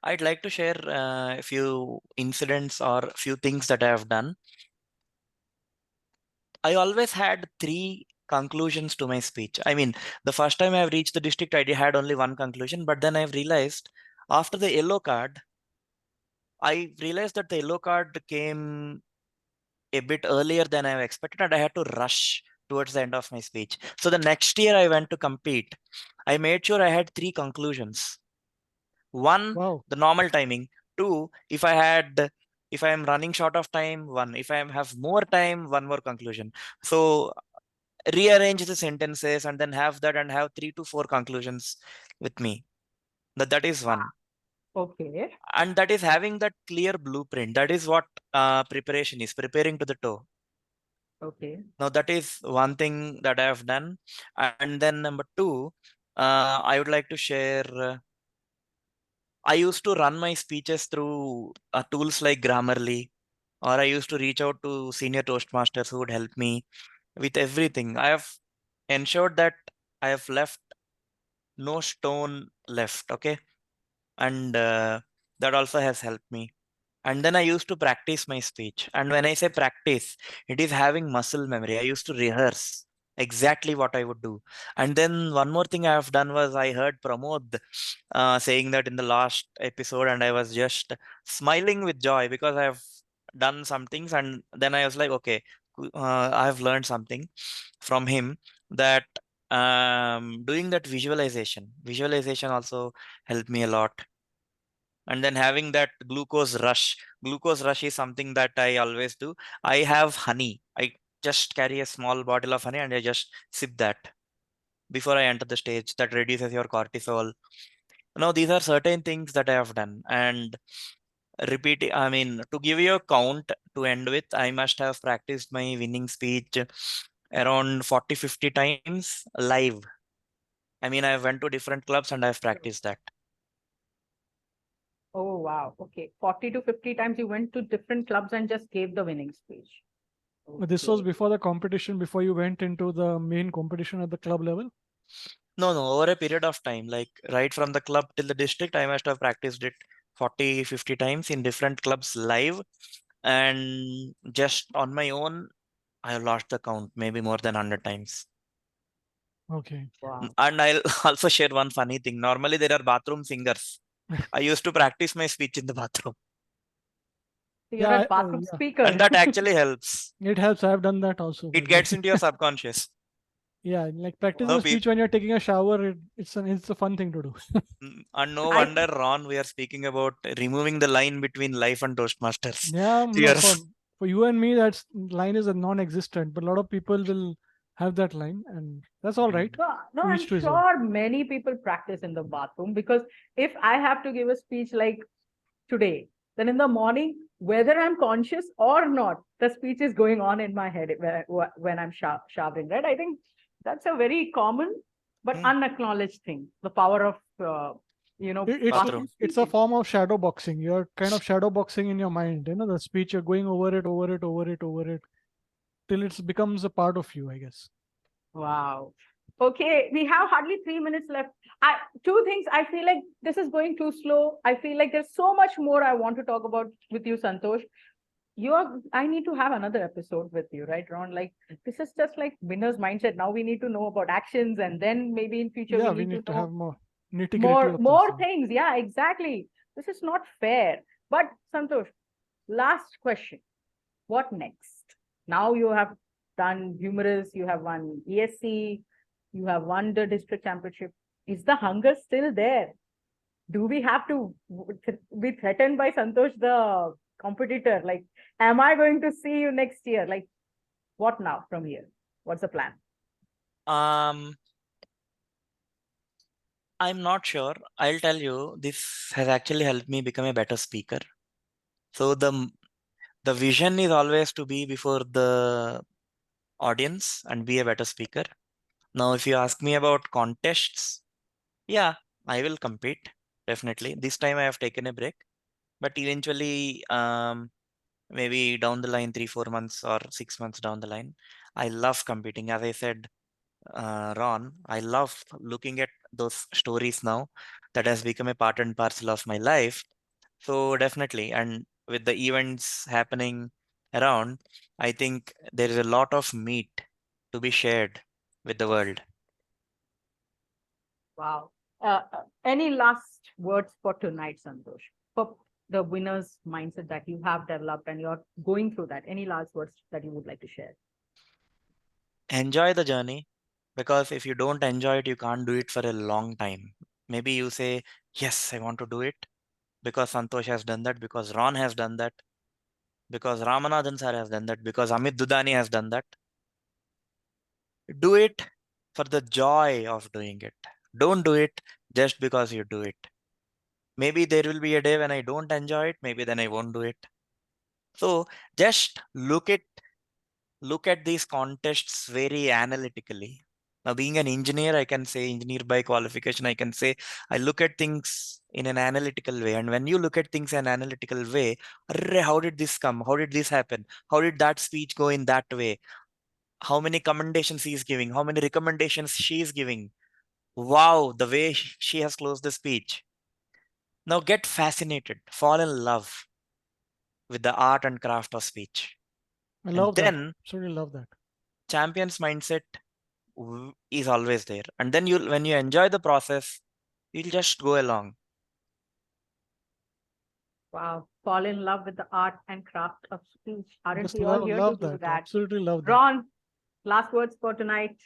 I'd like to share a few incidents or a few things that I have done. I always had three conclusions to my speech. I mean, the first time I've reached the district, I had only one conclusion, but then I've realized after the yellow card, I realized that the yellow card came a bit earlier than I expected, and I had to rush towards the end of my speech. So the next year I went to compete. I made sure I had three conclusions. One, Wow. the normal timing. Two, if I am running short of time, one. If I have more time, one more conclusion. So rearrange the sentences and then have that and have 3 to 4 conclusions with me. That is one. Okay. And that is having that clear blueprint. That is what preparation is, preparing to the toe. Okay. Now that is one thing that I have done. And then number two, I would like to share. I used to run my speeches through tools like Grammarly, or I used to reach out to senior Toastmasters who would help me with everything. I have ensured that I have left no stone left. Okay. And that also has helped me. And then I used to practice my speech. And when I say practice, it is having muscle memory. I used to rehearse exactly what I would do. And then one more thing I have done was, I heard Pramod saying that in the last episode, and I was just smiling with joy because I have done some things. And then I was like, okay, I have learned something from him, that doing that visualization also helped me a lot. And then having that glucose rush is something that I always do. I have honey. I just carry a small bottle of honey and I just sip that before I enter the stage. That reduces your cortisol. Now these are certain things that I have done. And repeating, I mean, to give you a count to end with, I must have practiced my winning speech around 40-50 times live. I mean, I went to different clubs and I've practiced that. Oh, wow. Okay. 40 to 50 times you went to different clubs and just gave the winning speech. This was Okay. before the competition, before you went into the main competition at the club level? No, over a period of time, like right from the club till the district, I must have practiced it 40-50 times in different clubs live. And just on my own, I have lost the count, maybe more than 100 times. Okay. Wow. And I'll also share one funny thing. Normally, there are bathroom singers. I used to practice my speech in the bathroom, So you're Yeah, a bathroom yeah. and speaker. that actually helps. It helps. I've done that also, by It the way. gets into your subconscious. Yeah, like practicing No, a speech when you're taking a shower, it's a fun thing to do. and no I wonder, Ron, we are speaking about removing the line between life and Toastmasters. Yeah, no, Cheers. for you and me, that line is a non-existent, but a lot of people will have that line, and that's all right. no, To I'm each to his own. sure many people practice in the bathroom because if I have to give a speech like today, then in the morning, whether I'm conscious or not, the speech is going on in my head when I'm showering, right? I think that's a very common but Hmm, unacknowledged thing. The power of, It's bathroom. bathroom it's a speaking. form of shadow boxing. You're kind of shadow boxing in your mind. The speech you're going over it, over it, over it, over it, till it becomes a part of you, I guess. Wow. Okay, we have hardly 3 minutes left. Two things. I feel like this is going too slow. I feel like there's so much more I want to talk about with you, Santosh. I need to have another episode with you, right, Ron? Like this is just like winner's mindset. Now we need to know about actions, and then maybe in future we Yeah, we need to need to have know more nitty-gritty more of this. things. Yeah, exactly. This is not fair. But Santosh, last question. What next? Now you have done humorous, you have won ESC, you have won the district championship. Is the hunger still there? Do we have to be threatened by Santosh, the competitor? Like, am I going to see you next year? Like, what now from here? What's the plan? Um, I'm not sure. I'll tell you, this has actually helped me become a better speaker. So the vision is always to be before the audience and be a better speaker. Now, if you ask me about contests, yeah, I will compete definitely. This time I have taken a break, but eventually, maybe down the line, 3-4 months or 6 months down the line, I love competing. As I said, Ron, I love looking at those stories now. That has become a part and parcel of my life. So definitely, and with the events happening around, I think there is a lot of meat to be shared with the world. Wow. Any last words for tonight, Santosh? For the winner's mindset that you have developed and you're going through that. Any last words that you would like to share? Enjoy the journey, because if you don't enjoy it, you can't do it for a long time. Maybe you say, yes, I want to do it because Santosh has done that, because Ron has done that, because Ramanathan sir has done that, because Amit Dudani has done that. Do it for the joy of doing it. Don't do it just because you do it. Maybe there will be a day when I don't enjoy it, maybe then I won't do it. So just look at these contests very analytically. Now, being an engineer, I can say engineer by qualification, I can say I look at things in an analytical way. And when you look at things in an analytical way, "Arre, how did this come? How did this happen? How did that speech go in that way? How many commendations he is giving? How many recommendations she is giving? Wow, the way she has closed the speech." Now get fascinated, fall in love with the art and craft of speech. I And love that. then Absolutely love that. champion's mindset is always there. And then when you enjoy the process, you'll just go along. Wow. Fall in love with the art and craft of speech. Aren't Just we all here to love do that. that? Absolutely love that. Ron, last words for tonight.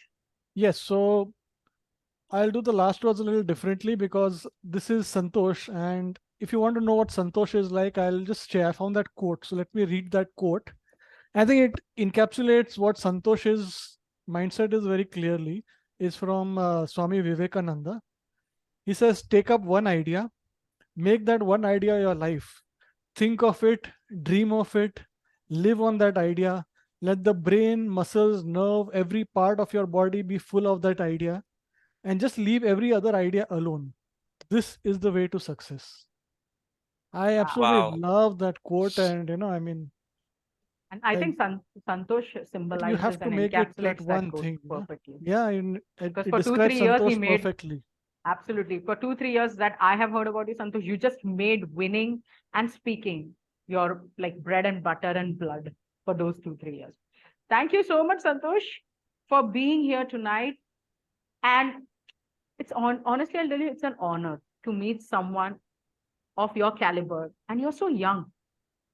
Yes, so I'll do the last words a little differently because this is Santosh. And if you want to know what Santosh is like, I'll just share. I found that quote. So let me read that quote. I think it encapsulates what Santosh's mindset is very clearly. Is from Swami Vivekananda. He says, take up one idea, make that one idea your life, think of it, dream of it, live on that idea. Let the brain, muscles, nerve, every part of your body be full of that idea, and just leave every other idea alone. This is the way to success. I Wow. absolutely Wow. love that quote, and I mean, And I I, think Santosh but you symbolizes have to and make it that encapsulates that one quote thing, perfectly. Yeah, and Because it for two, describes 3 years, he Santosh made, perfectly. absolutely, for 2, 3 years that I have heard about you, Santosh, you just made winning and speaking your like bread and butter and blood for those 2, 3 years. Thank you so much, Santosh, for being here tonight. And honestly, I'll tell you, it's an honor to meet someone of your caliber. And you're so young,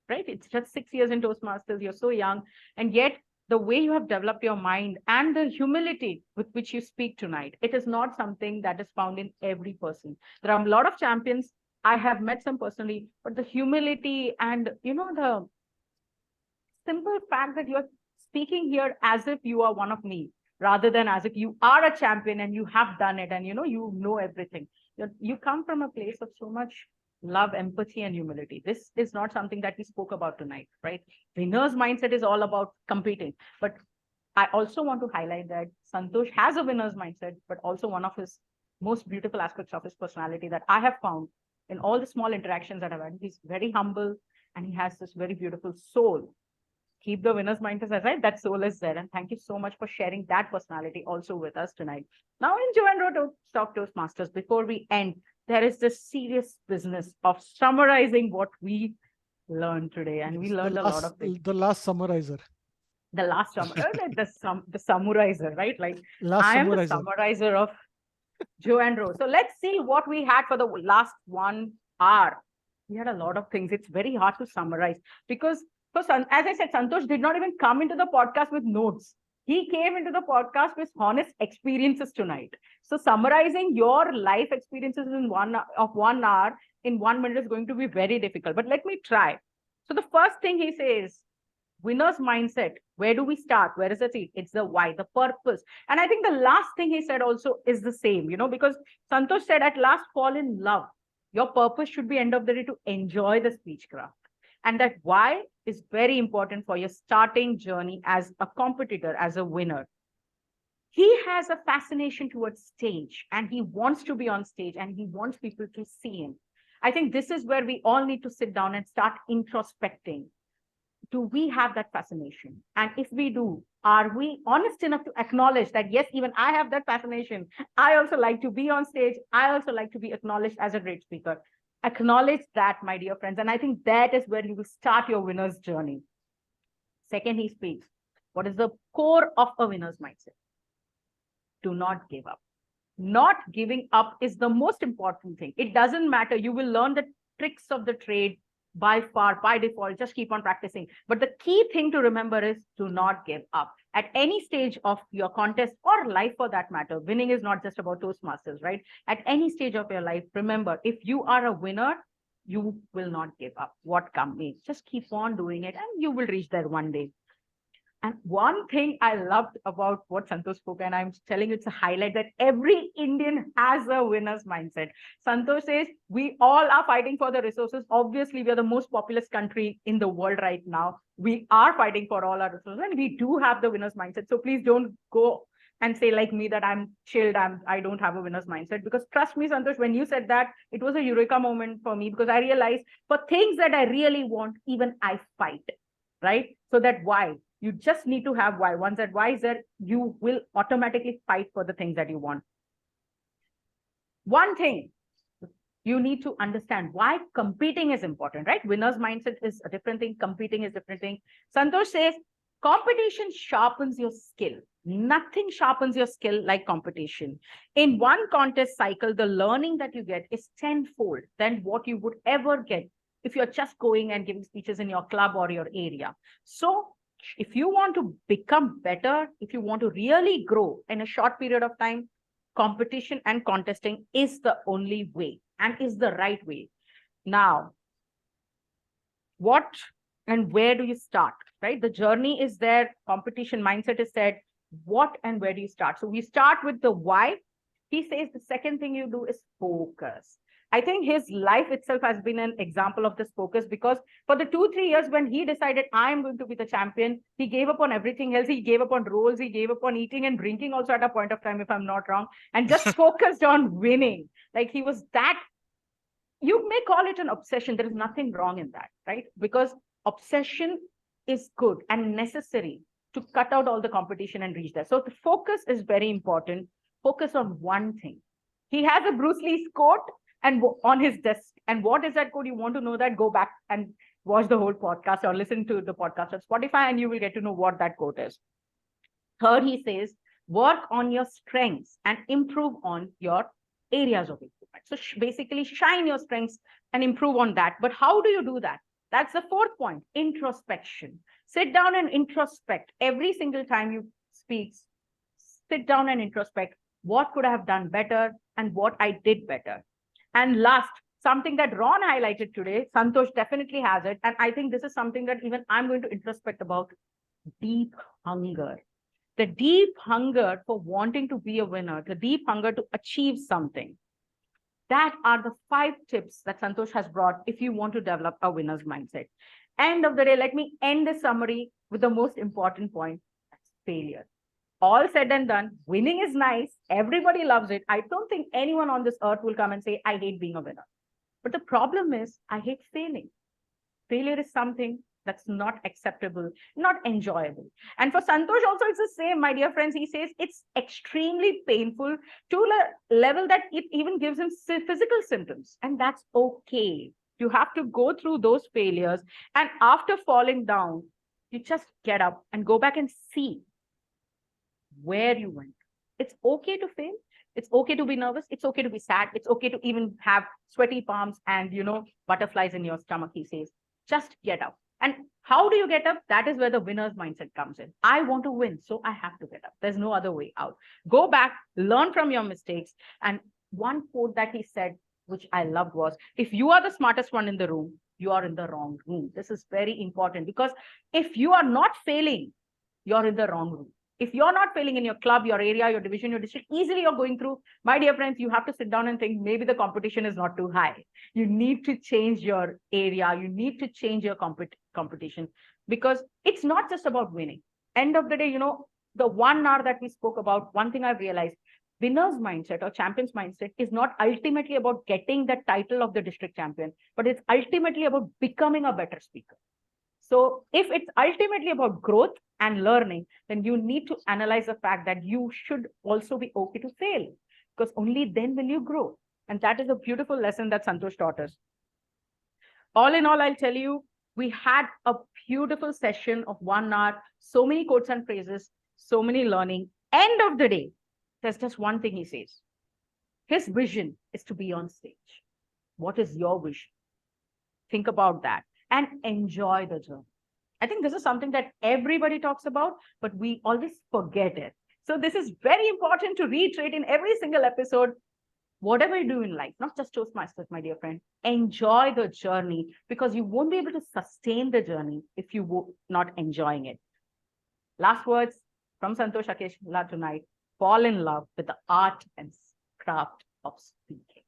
right? It's just 6 years in Toastmasters. You're so young. And yet, the way you have developed your mind and the humility with which you speak tonight, it is not something that is found in every person. There are a lot of champions. I have met some personally, but the humility and, the simple fact that you're speaking here as if you are one of me, rather than as if you are a champion and you have done it and you know everything. You come from a place of so much love, empathy, and humility. This is not something that we spoke about tonight, right? Winner's mindset is all about competing. But I also want to highlight that Santosh has a winner's mindset, but also one of his most beautiful aspects of his personality that I have found in all the small interactions that I've had. He's very humble and he has this very beautiful soul. Keep the winner's mindset aside, that soul is there. And thank you so much for sharing that personality also with us tonight. Now, in Joe and Ro Talk Toastmasters, before we end, there is this serious business of summarizing what we learned today. And we Yes, learned a lot of things. the last summarizer. The last the summarizer, right? Like Last I am the summarizer. summarizer of Joe and Ro. So let's see what we had for the last 1 hour. We had a lot of things. It's very hard to summarize because, as I said, Santosh did not even come into the podcast with notes. He came into the podcast with honest experiences tonight. So summarizing your life experiences in 1 hour in 1 minute is going to be very difficult. But let me try. So the first thing he says, winner's mindset. Where do we start? Where is the seed? It's the why, the purpose. And I think the last thing he said also is the same, because Santosh said at last, fall in love. Your purpose should be end of the day to enjoy the speechcraft. And that why is very important for your starting journey as a competitor, as a winner. He has a fascination towards stage and he wants to be on stage and he wants people to see him. I think this is where we all need to sit down and start introspecting. Do we have that fascination? And if we do, are we honest enough to acknowledge that, yes, even I have that fascination. I also like to be on stage. I also like to be acknowledged as a great speaker. Acknowledge that, my dear friends. And I think that is where you will start your winner's journey. Second, he speaks. What is the core of a winner's mindset? Do not give up. Not giving up is the most important thing. It doesn't matter. You will learn the tricks of the trade by far, by default. Just keep on practicing. But the key thing to remember is do not give up. At any stage of your contest or life for that matter, winning is not just about Toastmasters, right? At any stage of your life, remember, if you are a winner, you will not give up. What come may. Just keep on doing it and you will reach there one day. And one thing I loved about what Santosh spoke, and I'm telling you, it's a highlight that every Indian has a winner's mindset. Santosh says, we all are fighting for the resources. Obviously, we are the most populous country in the world right now. We are fighting for all our resources, and we do have the winner's mindset. So please don't go and say like me that I'm chilled, I don't have a winner's mindset. Because trust me, Santosh, when you said that, it was a eureka moment for me because I realized for things that I really want, even I fight, right? So that why? You just need to have why. Once that why is there, you will automatically fight for the things that you want. One thing you need to understand why competing is important, right? Winner's mindset is a different thing. Competing is a different thing. Santosh says, competition sharpens your skill. Nothing sharpens your skill like competition. In one contest cycle, the learning that you get is tenfold than what you would ever get if you're just going and giving speeches in your club or your area. So if you want to become better, if you want to really grow in a short period of time, competition and contesting is the only way and is the right way. Now, what and where do you start, right? The journey is there. Competition mindset is said. What and where do you start? So we start with the why. He says the second thing you do is focus. I think his life itself has been an example of this focus, because for the 2-3 years when he decided I am going to be the champion, he gave up on everything else. He gave up on roles, he gave up on eating and drinking also at a point of time, if I'm not wrong, and just focused on winning. Like he was that, you may call it an obsession. There is nothing wrong in that, right? Because obsession is good and necessary to cut out all the competition and reach there. So the focus is very important. Focus on one thing. He has a Bruce Lee's quote and on his desk. And what is that quote? You want to know that? Go back and watch the whole podcast or listen to the podcast on Spotify, and you will get to know what that quote is. Third, he says, work on your strengths and improve on your areas of improvement. So basically shine your strengths and improve on that. But how do you do that? That's the fourth point, introspection. Sit down and introspect every single time you speak. Sit down and introspect what could I have done better and what I did better. And last, something that Ron highlighted today, Santosh definitely has it. And I think this is something that even I'm going to introspect about: deep hunger. The deep hunger for wanting to be a winner, the deep hunger to achieve something. That are the 5 tips that Santosh has brought if you want to develop a winner's mindset. End of the day, let me end the summary with the most important point: that's failure. All said and done, winning is nice. Everybody loves it. I don't think anyone on this earth will come and say, I hate being a winner. But the problem is, I hate failing. Failure is something that's not acceptable, not enjoyable. And for Santosh also, it's the same, my dear friends. He says it's extremely painful to a level that it even gives him physical symptoms. And that's okay. You have to go through those failures. And after falling down, you just get up and go back and see where you went. It's okay to fail. It's okay to be nervous. It's okay to be sad. It's okay to even have sweaty palms and, butterflies in your stomach, he says. Just get up. And how do you get up? That is where the winner's mindset comes in. I want to win, so I have to get up. There's no other way out. Go back, learn from your mistakes. And one quote that he said, which I loved, was, if you are the smartest one in the room, you are in the wrong room. This is very important, because if you are not failing, you're in the wrong room. If you're not failing in your club, your area, your division, your district, easily you're going through. My dear friends, you have to sit down and think, maybe the competition is not too high. You need to change your area. You need to change your competition, because it's not just about winning. End of the day, the 1 hour that we spoke about, one thing I've realized: winner's mindset or champion's mindset is not ultimately about getting the title of the district champion, but it's ultimately about becoming a better speaker. So if it's ultimately about growth and learning, then you need to analyze the fact that you should also be okay to fail, because only then will you grow. And that is a beautiful lesson that Santosh taught us. All in all, I'll tell you, we had a beautiful session of 1 hour, so many quotes and phrases, so many learning. End of the day, there's just one thing he says. His vision is to be on stage. What is your vision? Think about that and enjoy the journey. I think this is something that everybody talks about, but we always forget it. So this is very important to reiterate in every single episode. Whatever you do in life, not just Toastmasters, my dear friend, enjoy the journey, because you won't be able to sustain the journey if you were not enjoying it. Last words from Santosh Akella tonight: fall in love with the art and craft of speaking.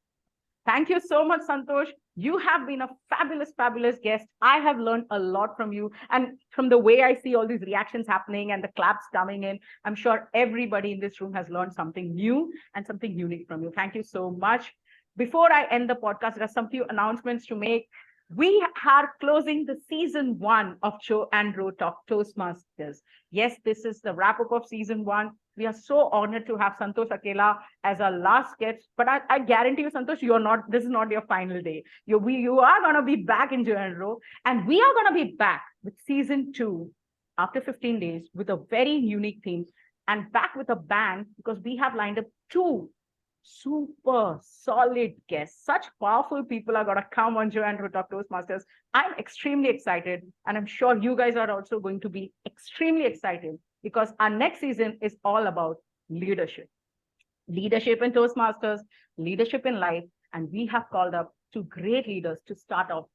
Thank you so much, Santosh. You have been a fabulous, fabulous guest. I have learned a lot from you. And from the way I see all these reactions happening and the claps coming in, I'm sure everybody in this room has learned something new and something unique from you. Thank you so much. Before I end the podcast, there are some few announcements to make. We are closing the season 1 of Ro and Ro Talk Toastmasters. Yes, this is the wrap up of season 1. We are so honored to have Santosh Akella as our last guest. But I guarantee you, Santosh, this is not your final day. You are going to be back in Ro and Ro. And we are going to be back with season 2 after 15 days with a very unique theme, and back with a bang, because we have lined up 2 super solid guests. Such powerful people are going to come on Ro and Ro Talk Toastmasters. I'm extremely excited, and I'm sure you guys are also going to be extremely excited, because our next season is all about leadership. Leadership in Toastmasters, leadership in life, and we have called up 2 great leaders to start off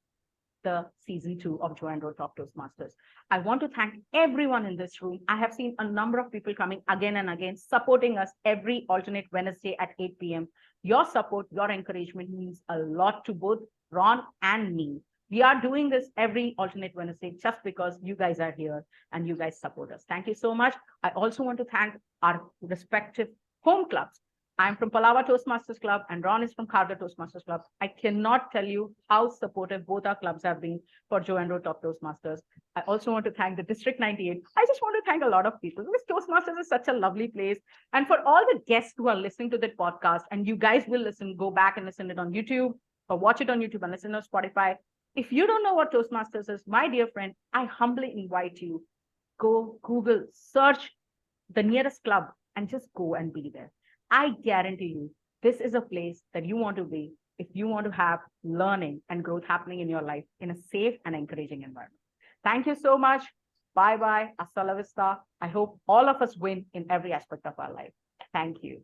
the season 2 of Joe and Ro Talk Toastmasters. I want to thank everyone in this room. I have seen a number of people coming again and again, supporting us every alternate Wednesday at 8 p.m. Your support, your encouragement means a lot to both Ron and me. We are doing this every alternate Wednesday just because you guys are here and you guys support us. Thank you so much. I also want to thank our respective home clubs. I'm from Palava Toastmasters Club and Ron is from Kharga Toastmasters Club. I cannot tell you how supportive both our clubs have been for Joe and Ro Talk Toastmasters. I also want to thank the District 98. I just want to thank a lot of people because Toastmasters is such a lovely place. And for all the guests who are listening to the podcast, and you guys will listen, go back and listen to it on YouTube or watch it on YouTube and listen on Spotify. If you don't know what Toastmasters is, my dear friend, I humbly invite you, go Google, search the nearest club and just go and be there. I guarantee you, this is a place that you want to be if you want to have learning and growth happening in your life in a safe and encouraging environment. Thank you so much. Bye-bye. Hasta la vista. I hope all of us win in every aspect of our life. Thank you.